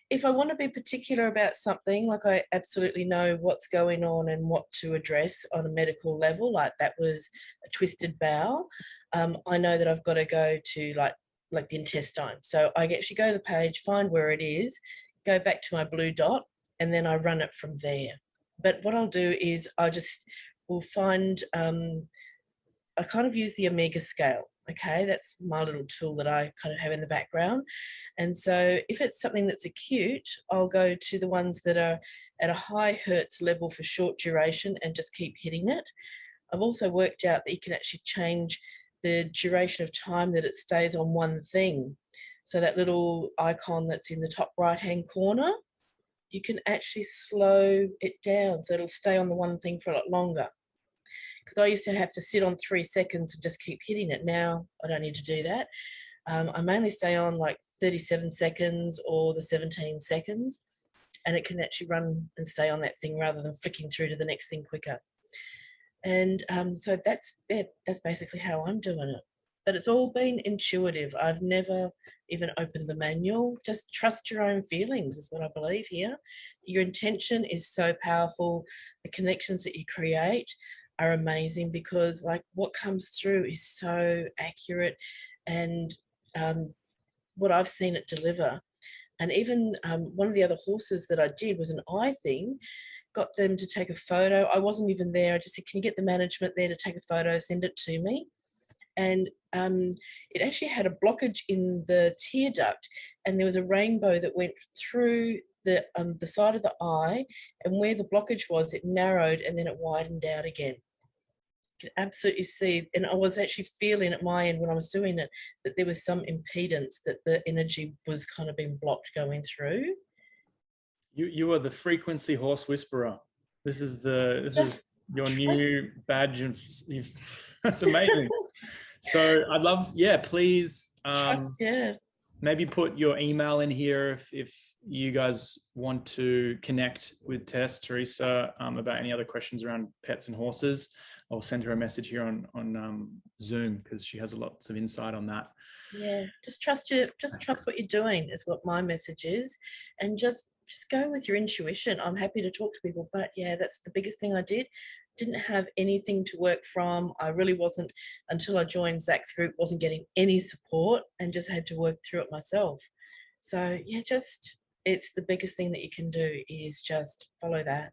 If I want to be particular about something, like I absolutely know what's going on and what to address on a medical level, like that was a twisted bowel, I know that I've got to go to like the intestine. So I actually go to the page, find where it is, go back to my blue dot, and then I run it from there. But what I'll do is I just will find, I kind of use the Omega scale. Okay, that's my little tool that I kind of have in the background. And so if it's something that's acute, I'll go to the ones that are at a high hertz level for short duration and just keep hitting it. I've also worked out that you can actually change the duration of time that it stays on one thing. So that little icon that's in the top right-hand corner, you can actually slow it down so it'll stay on the one thing for a lot longer. Because I used to have to sit on 3 seconds and just keep hitting it. Now I don't need to do that. I mainly stay on like 37 seconds or the 17 seconds, and it can actually run and stay on that thing rather than flicking through to the next thing quicker. And so that's basically how I'm doing it. But it's all been intuitive. I've never even opened the manual. Just trust your own feelings is what I believe here. Your intention is so powerful. The connections that you create are amazing, because like what comes through is so accurate, and what I've seen it deliver. And even one of the other horses that I did was an eye thing, got them to take a photo. I wasn't even there. I just said, can you get the management there to take a photo, send it to me? And it actually had a blockage in the tear duct, and there was a rainbow that went through the side of the eye, and where the blockage was, it narrowed and then it widened out again. You can absolutely see, and I was actually feeling at my end when I was doing it that there was some impedance, that the energy was kind of being blocked going through. You are the frequency horse whisperer. This is your new badge, and that's amazing. So I'd love, please, Trust, maybe put your email in here if you guys want to connect with Tess, Teresa, about any other questions around pets and horses. I'll send her a message here on Zoom, because she has lots of insight on that. Yeah, just trust what you're doing is what my message is, and just go with your intuition. I'm happy to talk to people, but that's the biggest thing I did. Didn't have anything to work from. I really wasn't, until I joined Zach's group, wasn't getting any support, and just had to work through it myself. So it's the biggest thing that you can do is just follow that.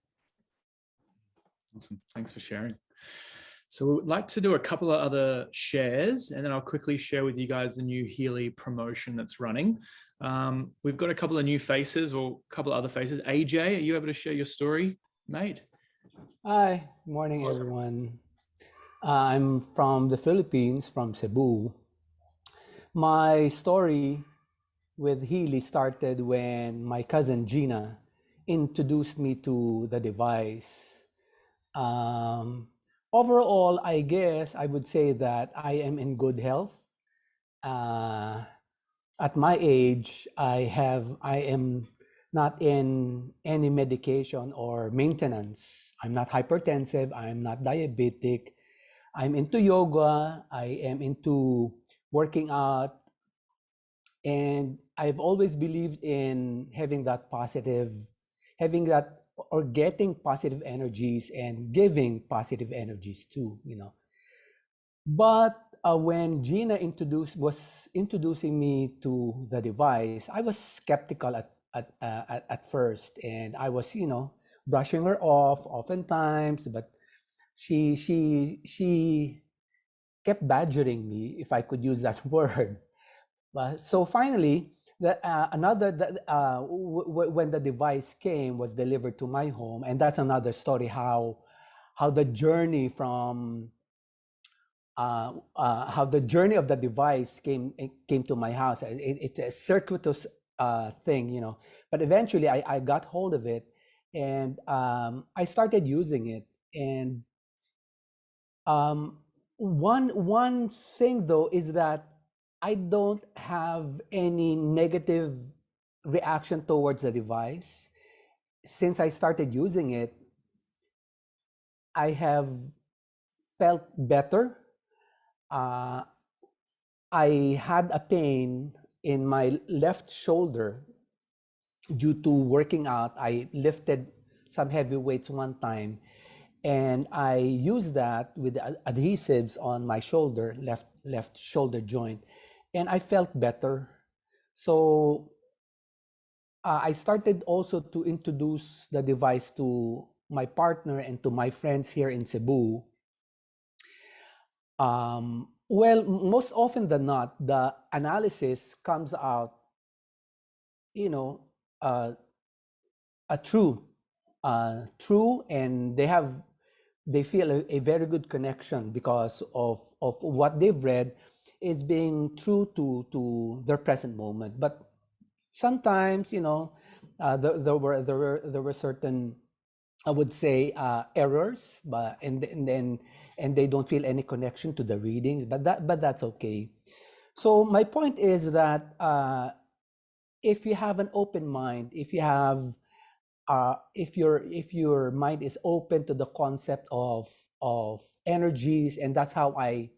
Awesome. Thanks for sharing. So we would like to do a couple of other shares, and then I'll quickly share with you guys the new Healy promotion that's running. We've got a couple of new faces, or a couple of other faces. AJ, are you able to share your story, mate? Hi, morning everyone. I'm from the Philippines, from Cebu. My story with Healy started when my cousin Gina introduced me to the device. Overall, I guess I would say that I am in good health. At my age, I am not in any medication or maintenance. I'm not hypertensive. I'm not diabetic. I'm into yoga. I am into working out. And I've always believed in having that positive having that or getting positive energies and giving positive energies too, you know. But when Gina was introducing me to the device, I was skeptical at first, and I was, you know, brushing her off oftentimes. But she kept badgering me, if I could use that word. So finally, when the device came, was delivered to my home, and that's another story how the journey from how the journey of the device came to my house. It's a circuitous thing, you know. But eventually, I got hold of it, and I started using it. And one thing though is that I don't have any negative reaction towards the device. Since I started using it, I have felt better. I had a pain in my left shoulder due to working out. I lifted some heavy weights one time, and I used that with adhesives on my shoulder, left shoulder joint, and I felt better. So I started also to introduce the device to my partner and to my friends here in Cebu. Well, most often than not, the analysis comes out, you know, true, and they feel a very good connection because of what they've read is being true to their present moment. But sometimes, you know, there were certain, I would say, errors, but and they don't feel any connection to the readings, but that's okay. So my point is that if you have an open mind, if your mind is open to the concept of energies, and that's how I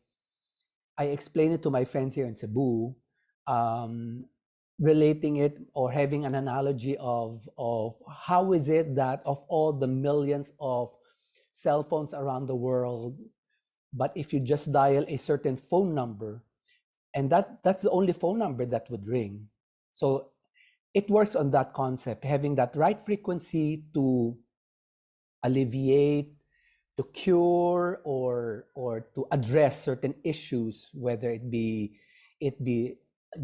explain it to my friends here in Cebu, relating it or having an analogy of how is it that of all the millions of cell phones around the world, but if you just dial a certain phone number, and that's the only phone number that would ring. So it works on that concept, having that right frequency to alleviate, to cure, or to address certain issues, whether it be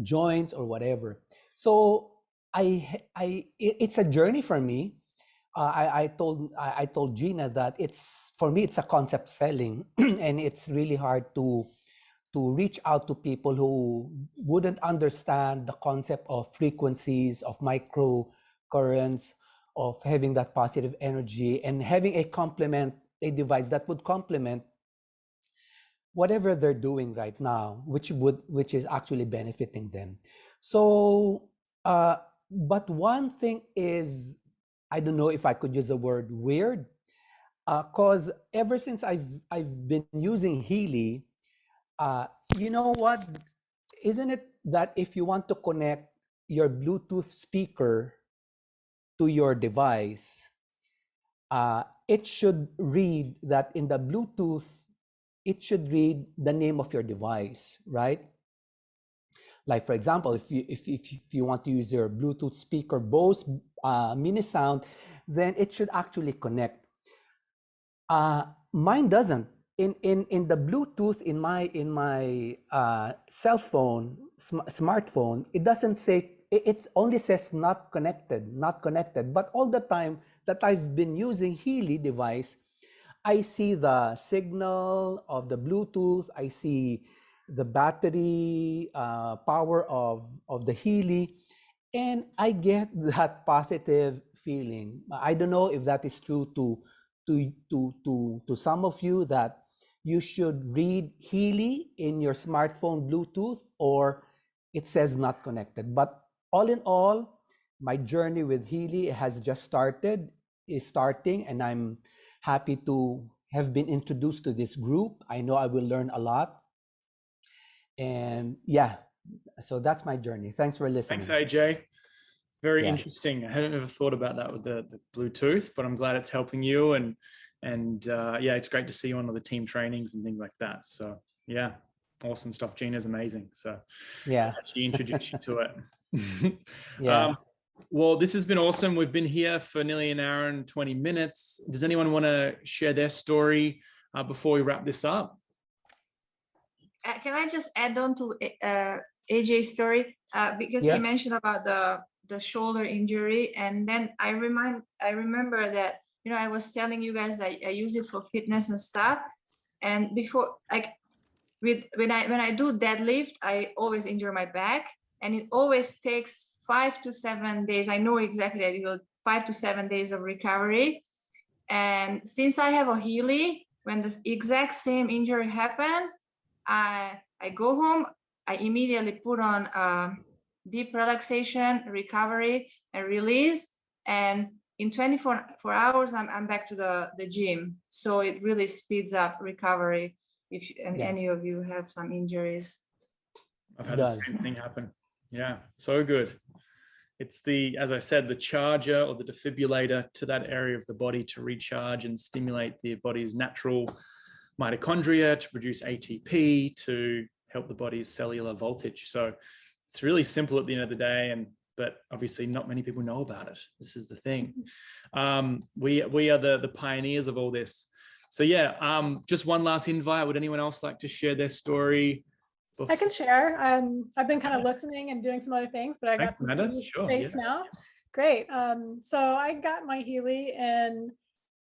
joints or whatever. So it's a journey for me. I told Gina that for me it's a concept selling, and it's really hard to reach out to people who wouldn't understand the concept of frequencies, of micro currents, of having that positive energy, and having a device that would complement whatever they're doing right now, which is actually benefiting them. So, but one thing is, I don't know if I could use the word weird, because ever since I've been using Healy, you know what? Isn't it that if you want to connect your Bluetooth speaker to your device, it should read that in the Bluetooth, it should read the name of your device, right? Like, for example, if you want to use your Bluetooth speaker Bose Mini Sound, then it should actually connect. Mine doesn't. In the Bluetooth in my cell phone, smartphone, it doesn't say, it only says not connected. But all the time that I've been using Healy device, I see the signal of the Bluetooth, I see the battery power of the Healy, and I get that positive feeling. I don't know if that is true to some of you, that you should read Healy in your smartphone Bluetooth, or it says not connected. But all in all, my journey with Healy is starting, and I'm happy to have been introduced to this group. I know I will learn a lot. And yeah, so that's my journey. Thanks for listening. Thanks, AJ. Very Yeah. interesting. I hadn't ever thought about that with the Bluetooth, but I'm glad it's helping you. And yeah, it's great to see you on all the team trainings and things like that. So yeah, awesome stuff. Gina's amazing. So Yeah. she introduced you to it. Yeah. Well, this has been awesome. We've been here for nearly an hour and 20 minutes. Does anyone want to share their story before we wrap this up? Can I just add on to AJ's story? Because Yeah. he mentioned about the shoulder injury, and then I remember that, you know, I was telling you guys that I use it for fitness and stuff. And before, like when I do deadlift, I always injure my back, and it always takes 5 to 7 days. I know exactly that it will 5 to 7 days of recovery. And since I have a Healy, when the exact same injury happens, I go home, I immediately put on deep relaxation, recovery, and release. And in 24 hours, I'm back to the gym. So it really speeds up recovery if any of you have some injuries. I've had the same thing happen. Yeah, so good. It's as I said, the charger or the defibrillator to that area of the body to recharge and stimulate the body's natural mitochondria to produce ATP to help the body's cellular voltage. So it's really simple at the end of the day, but obviously not many people know about it. This is the thing. We are the pioneers of all this. So yeah, just one last invite. Would anyone else like to share their story? I can share. I've been kind of listening and doing some other things, but I got some space now. Great. So I got my Healy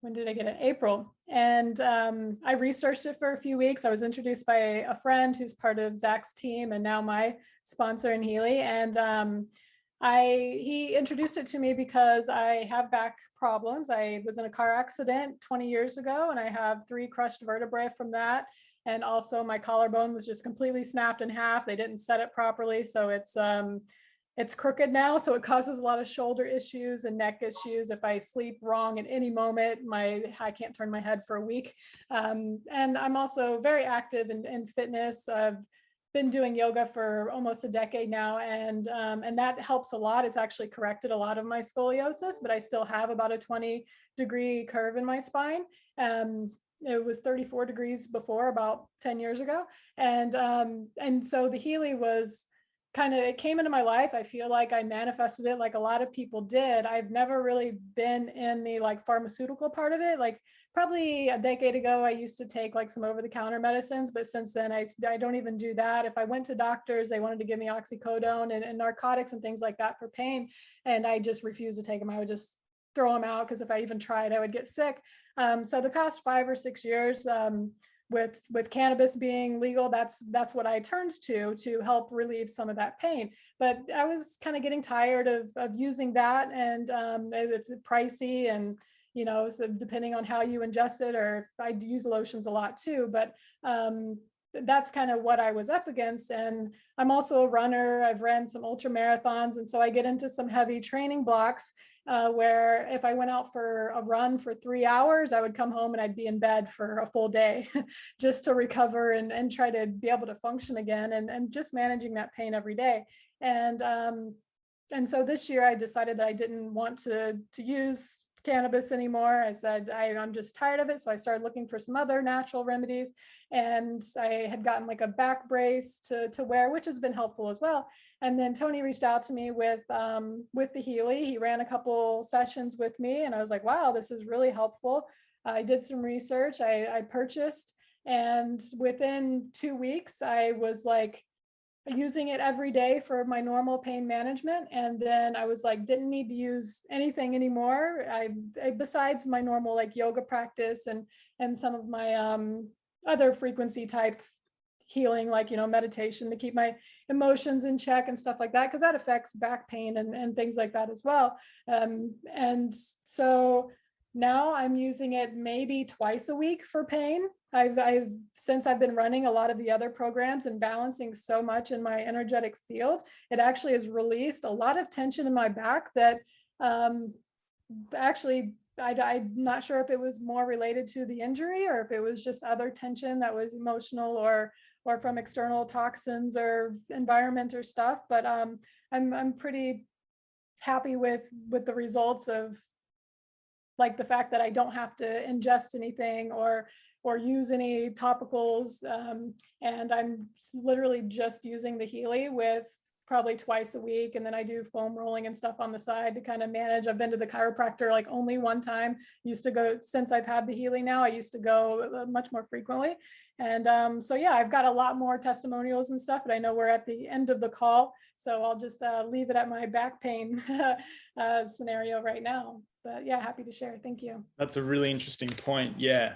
when did I get it? April. And I researched it for a few weeks. I was introduced by a friend who's part of Zach's team and now my sponsor in Healy. And he introduced it to me because I have back problems. I was in a car accident 20 years ago, and I have 3 crushed vertebrae from that. And also my collarbone was just completely snapped in half. They didn't set it properly. So it's crooked now. So it causes a lot of shoulder issues and neck issues. If I sleep wrong at any moment, I can't turn my head for a week. And I'm also very active in fitness. I've been doing yoga for almost a decade now. And that helps a lot. It's actually corrected a lot of my scoliosis, but I still have about a 20-degree curve in my spine. It was 34 degrees before, about 10 years ago. And so the Healy was it came into my life. I feel like I manifested it like a lot of people did. I've never really been in the pharmaceutical part of it. Probably a decade ago, I used to take some over-the-counter medicines, but since then I don't even do that. If I went to doctors, they wanted to give me oxycodone and narcotics and things like that for pain. And I just refused to take them. I would just throw them out because if I even tried, I would get sick. So the past 5 or 6 years, with cannabis being legal, that's what I turned to help relieve some of that pain. But I was kind of getting tired of using that, and it's pricey, and so depending on how you ingest it, or if I use lotions a lot too. But that's kind of what I was up against. And I'm also a runner. I've ran some ultra marathons, and so I get into some heavy training blocks. Where if I went out for a run for 3 hours, I would come home and I'd be in bed for a full day just to recover and try to be able to function again, and just managing that pain every day. And so this year I decided that I didn't want to use cannabis anymore. I said, I'm just tired of it. So I started looking for some other natural remedies, and I had gotten a back brace to wear, which has been helpful as well. And then Tony reached out to me with the Healy. He ran a couple sessions with me, and I was like, wow, this is really helpful. I did some research. I purchased, and within 2 weeks, I was using it every day for my normal pain management. And then I was didn't need to use anything anymore. I besides my normal yoga practice and some of my other frequency type healing, meditation to keep my emotions in check and stuff like that, because that affects back pain and things like that as well. And so now I'm using it maybe twice a week for pain. Since I've been running a lot of the other programs and balancing so much in my energetic field, it actually has released a lot of tension in my back that actually I'm not sure if it was more related to the injury or if it was just other tension that was emotional or from external toxins or environment or stuff. But I'm pretty happy with the results of like the fact that I don't have to ingest anything or use any topicals. And I'm literally just using the Healy with probably twice a week. And then I do foam rolling and stuff on the side to kind of manage. I've been to the chiropractor like only one time. Used to go, since I've had the Healy now, I used to go much more frequently. And so, yeah, I've got a lot more testimonials and stuff, but I know we're at the end of the call. So I'll just leave it at my back pain scenario right now. But yeah, happy to share. Thank you. That's a really interesting point. Yeah.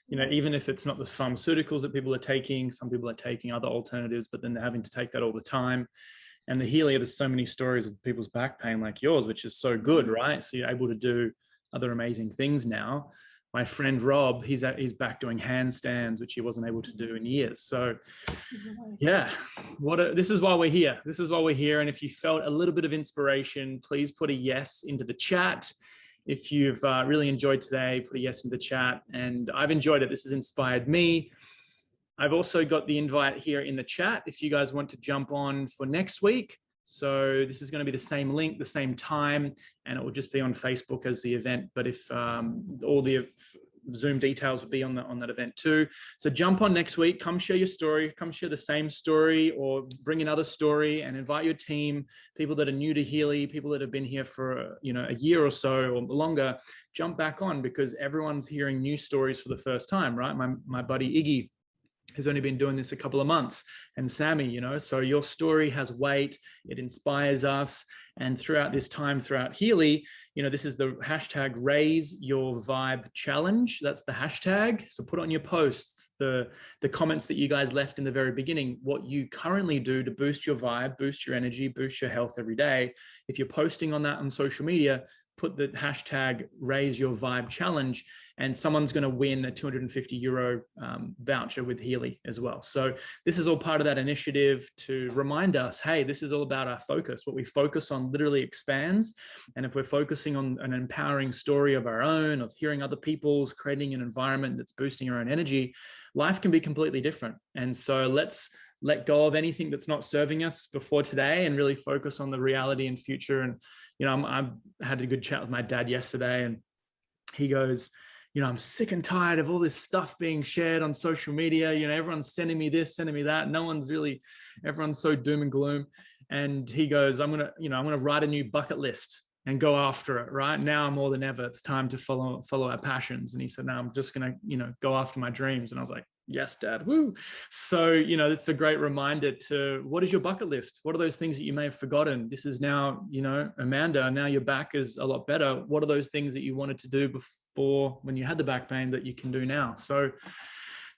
You know, even if it's not the pharmaceuticals that people are taking, some people are taking other alternatives, but then they're having to take that all the time. And the Healy, there's so many stories of people's back pain like yours, which is so good, right? So you're able to do other amazing things now. My friend Rob, he's back doing handstands, which he wasn't able to do in years. So yeah, this is why we're here. This is why we're here. And if you felt a little bit of inspiration, please put a yes into the chat. If you've really enjoyed today, put a yes in the chat. And I've enjoyed it. This has inspired me. I've also got the invite here in the chat if you guys want to jump on for next week. So this is going to be the same link, the same time, and it will just be on Facebook as the event. But if all the Zoom details will be on that event too. So jump on next week, come share your story, come share the same story or bring another story and invite your team, people that are new to Healy, people that have been here for, a year or so or longer, jump back on because everyone's hearing new stories for the first time, right? My buddy Iggy has only been doing this a couple of months, and Sammy, so your story has weight, it inspires us. And throughout this time, throughout Healy, this is the hashtag Raise Your Vibe Challenge. That's the hashtag. So put on your posts, the comments that you guys left in the very beginning, what you currently do to boost your vibe, boost your energy, boost your health every day. If you're posting on that on social media, put the hashtag Raise Your Vibe Challenge, and someone's going to win a €250 voucher with Healy as well. So this is all part of that initiative to remind us, hey, this is all about our focus. What we focus on literally expands. And if we're focusing on an empowering story of our own, of hearing other people's, creating an environment that's boosting our own energy, life can be completely different. And so let's let go of anything that's not serving us before today and really focus on the reality and future. And I had a good chat with my dad yesterday, and he goes, I'm sick and tired of all this stuff being shared on social media. Everyone's sending me this, sending me that. Everyone's so doom and gloom. And he goes, I'm going to write a new bucket list and go after it. Right now, more than ever, it's time to follow our passions. And he said, no, I'm just going to, go after my dreams. And I was like, yes, Dad. Woo. So, it's a great reminder to what is your bucket list? What are those things that you may have forgotten? This is now, Amanda, now your back is a lot better. What are those things that you wanted to do before when you had the back pain that you can do now? So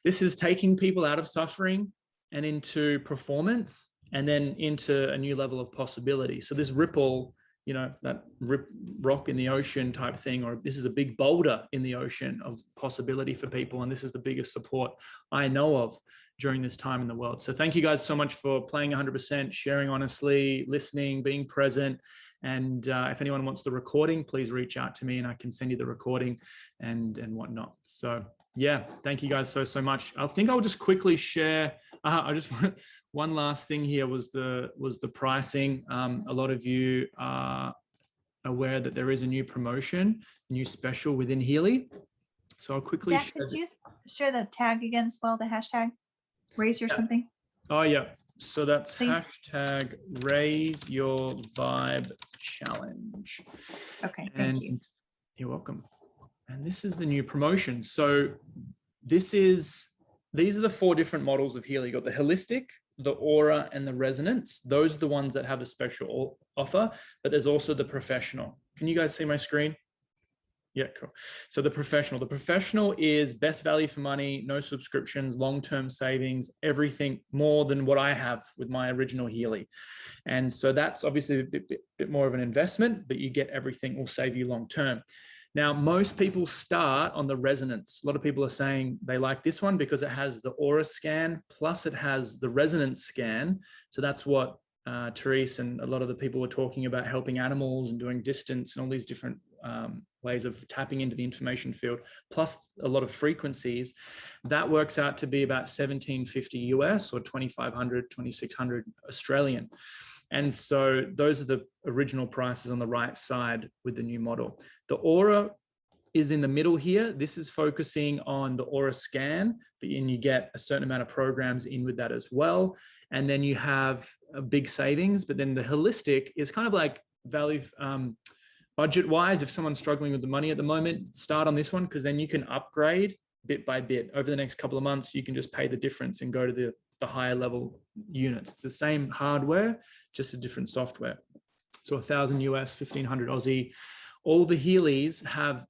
this is taking people out of suffering and into performance and then into a new level of possibility. So this ripple, that rock in the ocean type thing, or this is a big boulder in the ocean of possibility for people. And this is the biggest support I know of during this time in the world. So thank you guys so much for playing 100%, sharing honestly, listening, being present. And if anyone wants the recording, please reach out to me and I can send you the recording and whatnot. So yeah, thank you guys so much. I think I'll just quickly share. I just want one last thing here was the pricing. A lot of you are aware that there is a new promotion, a new special within Healy. So I'll quickly Zach, could you share the tag again as well, the hashtag raise your something? Oh yeah. So that's hashtag Raise Your Vibe Challenge. Okay, thank you. You're welcome. And this is the new promotion. So these are the 4 different models of Healy. You got the holistic, the aura, and the resonance. Those are the ones that have a special offer, but there's also the professional. Can you guys see my screen? Yeah, cool. So the professional is best value for money, no subscriptions, long-term savings, everything more than what I have with my original Healy. And so that's obviously a bit more of an investment, but you get everything, will save you long-term. Now, most people start on the resonance. A lot of people are saying they like this one because it has the aura scan, plus it has the resonance scan. So that's what Therese and a lot of the people were talking about, helping animals and doing distance and all these different ways of tapping into the information field, plus a lot of frequencies. That works out to be about $1,750 US or 2,500, 2,600 Australian. And so those are the original prices on the right side with the new model. The Aura is in the middle here. This is focusing on the Aura scan, and you get a certain amount of programs in with that as well. And then you have a big savings, but then the holistic is kind of like value, budget wise. If someone's struggling with the money at the moment, start on this one, because then you can upgrade bit by bit. Over the next couple of months, you can just pay the difference and go to the higher level units. It's the same hardware, just a different software. So 1,000 US, 1,500 Aussie. All the Healys have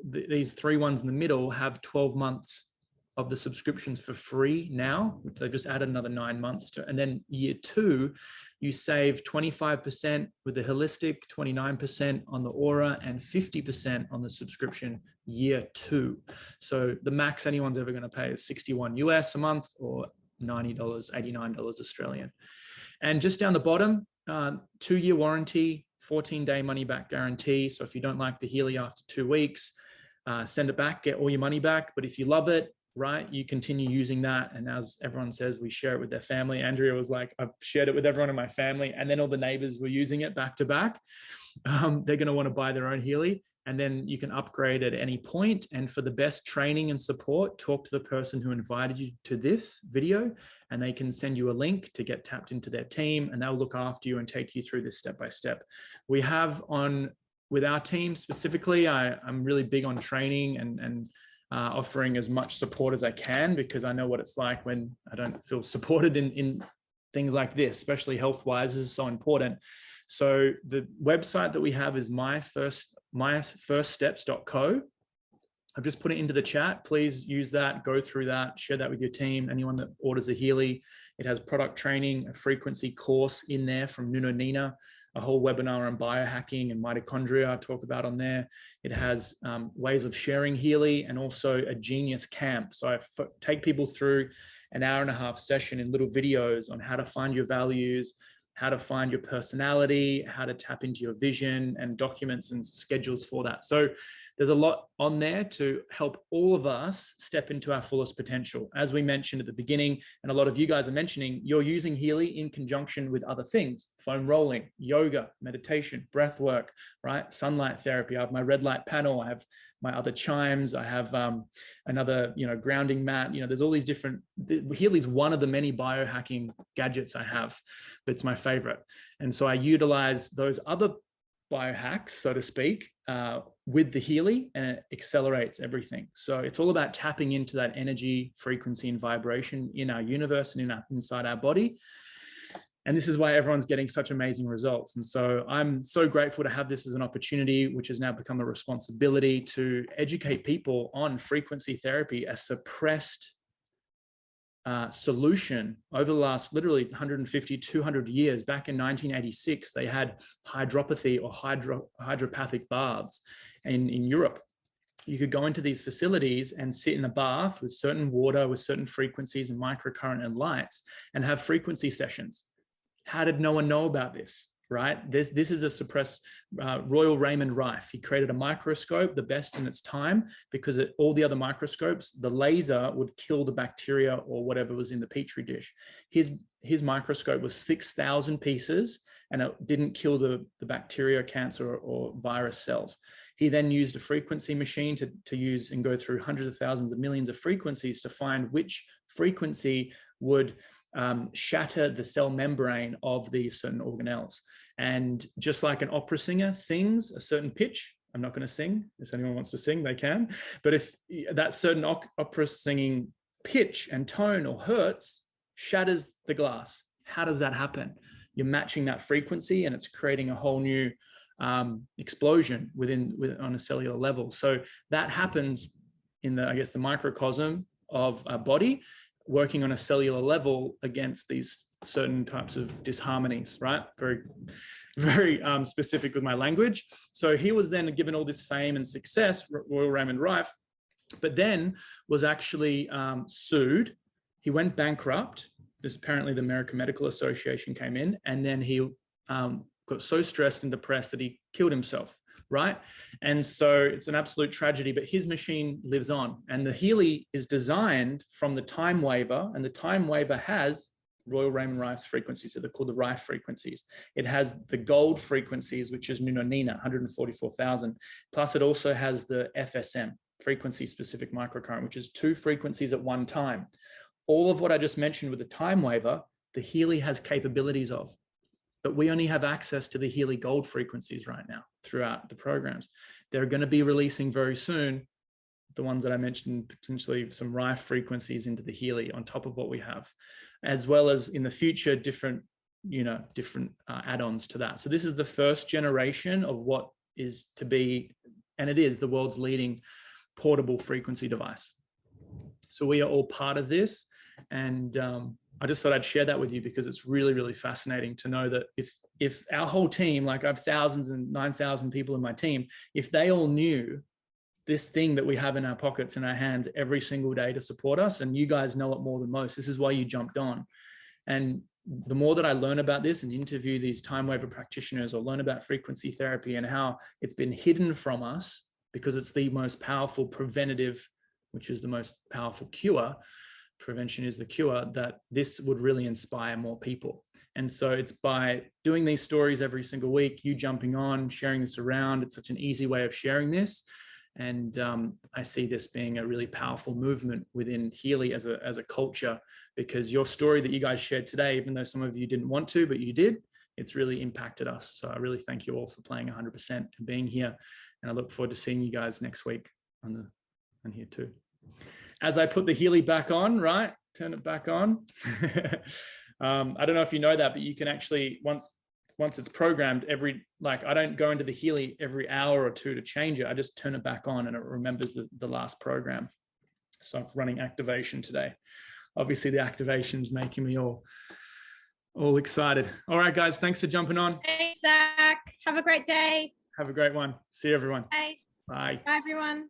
these three ones in the middle have 12 months of the subscriptions for free now. So just added another 9 months to, and then year 2, you save 25% with the holistic, 29% on the Aura, and 50% on the subscription year 2. So the max anyone's ever going to pay is 61 US a month, or $90, $89 Australian. And just down the bottom, 2-year warranty, 14-day money back guarantee. So if you don't like the Healy after 2 weeks, send it back, get all your money back. But if you love it, right, you continue using that. And as everyone says, we share it with their family. Andrea was like, I've shared it with everyone in my family. And then all the neighbors were using it back to back. They're going to want to buy their own Healy. And then you can upgrade at any point. And for the best training and support, talk to the person who invited you to this video, and they can send you a link to get tapped into their team, and they'll look after you and take you through this step by step. We have with our team specifically, I'm really big on training and offering as much support as I can, because I know what it's like when I don't feel supported in things like this, especially health-wise. This is so important. So the website that we have is myfirststeps.co. I've just put it into the chat. Please use that, go through that, share that with your team. Anyone that orders a Healy, it has product training, a frequency course in there from Nuno Nina, a whole webinar on biohacking and mitochondria I talk about on there. It has ways of sharing Healy, and also a genius camp. So I take people through an 1.5-hour session in little videos on how to find your values, how to find your personality, how to tap into your vision, and documents and schedules for that. So there's a lot on there to help all of us step into our fullest potential. As we mentioned at the beginning, and a lot of you guys are mentioning, you're using Healy in conjunction with other things: foam rolling, yoga, meditation, breath work, right? Sunlight therapy. I have my red light panel. I have my other chimes. I have another, grounding mat. There's all these different, Healy's one of the many biohacking gadgets I have, but it's my favorite. And so I utilize those other biohacks, so to speak, with the Healy, and it accelerates everything. So it's all about tapping into that energy, frequency, and vibration in our universe and inside our body. And this is why everyone's getting such amazing results. And so I'm so grateful to have this as an opportunity, which has now become a responsibility, to educate people on frequency therapy, a suppressed solution over the last literally 150, 200 years. Back in 1986, they had hydropathy or hydropathic baths in Europe. You could go into these facilities and sit in a bath with certain water, with certain frequencies and microcurrent and lights, and have frequency sessions. How did no one know about this? Right? This is a suppressed Royal Raymond Rife. He created a microscope, the best in its time, because all the other microscopes, the laser would kill the bacteria or whatever was in the petri dish. His microscope was 6,000 pieces, and it didn't kill the bacteria, cancer, or virus cells. He then used a frequency machine to use and go through hundreds of thousands of millions of frequencies to find which frequency would shatter the cell membrane of these certain organelles. And just like an opera singer sings a certain pitch, I'm not going to sing. If anyone wants to sing, they can. But if that certain opera singing pitch and tone or hertz shatters the glass, how does that happen? You're matching that frequency, and it's creating a whole new explosion on a cellular level. So that happens in the microcosm of a body, working on a cellular level against these certain types of disharmonies, right? Very, very specific with my language. So he was then given all this fame and success, Royal Raymond Rife, but then was actually sued. He went bankrupt. Apparently the American Medical Association came in, and then he got so stressed and depressed that he killed himself. Right? And so it's an absolute tragedy, but his machine lives on. And the Healy is designed from the time waver, and the time waver has Royal Raymond Rice frequencies, so they're called the Rife frequencies. It has the gold frequencies, which is Nunonina, 144,000. Plus it also has the FSM, frequency specific microcurrent, which is 2 frequencies at one time. All of what I just mentioned with the time waiver, the Healy has capabilities of, but we only have access to the Healy gold frequencies right now throughout the programs. They're going to be releasing very soon the ones that I mentioned, potentially some Rife frequencies into the Healy on top of what we have, as well as in the future, different add-ons to that. So this is the first generation of what is to be, and it is the world's leading portable frequency device. So we are all part of this. And I just thought I'd share that with you because it's really, really fascinating to know that if our whole team, like I have thousands and 9,000 people in my team, if they all knew this thing that we have in our pockets, in our hands every single day to support us, and you guys know it more than most, this is why you jumped on. And the more that I learn about this and interview these time waiver practitioners or learn about frequency therapy and how it's been hidden from us because it's the most powerful preventative, which is the most powerful cure, prevention is the cure, that this would really inspire more people. And so it's by doing these stories every single week, you jumping on, sharing this around, it's such an easy way of sharing this. And I see this being a really powerful movement within Healy as a culture, because your story that you guys shared today, even though some of you didn't want to, but you did, it's really impacted us. So I really thank you all for playing 100% and being here. And I look forward to seeing you guys next week on here too. As I put the Healy back on, right? Turn it back on. I don't know if you know that, but you can actually, once it's programmed, I don't go into the Healy every hour or two to change it. I just turn it back on and it remembers the last program. So I'm running activation today. Obviously the activation's making me all excited. All right, guys, thanks for jumping on. Thanks, Zach. Have a great day. Have a great one. See you, everyone. Bye. Bye. Bye, everyone.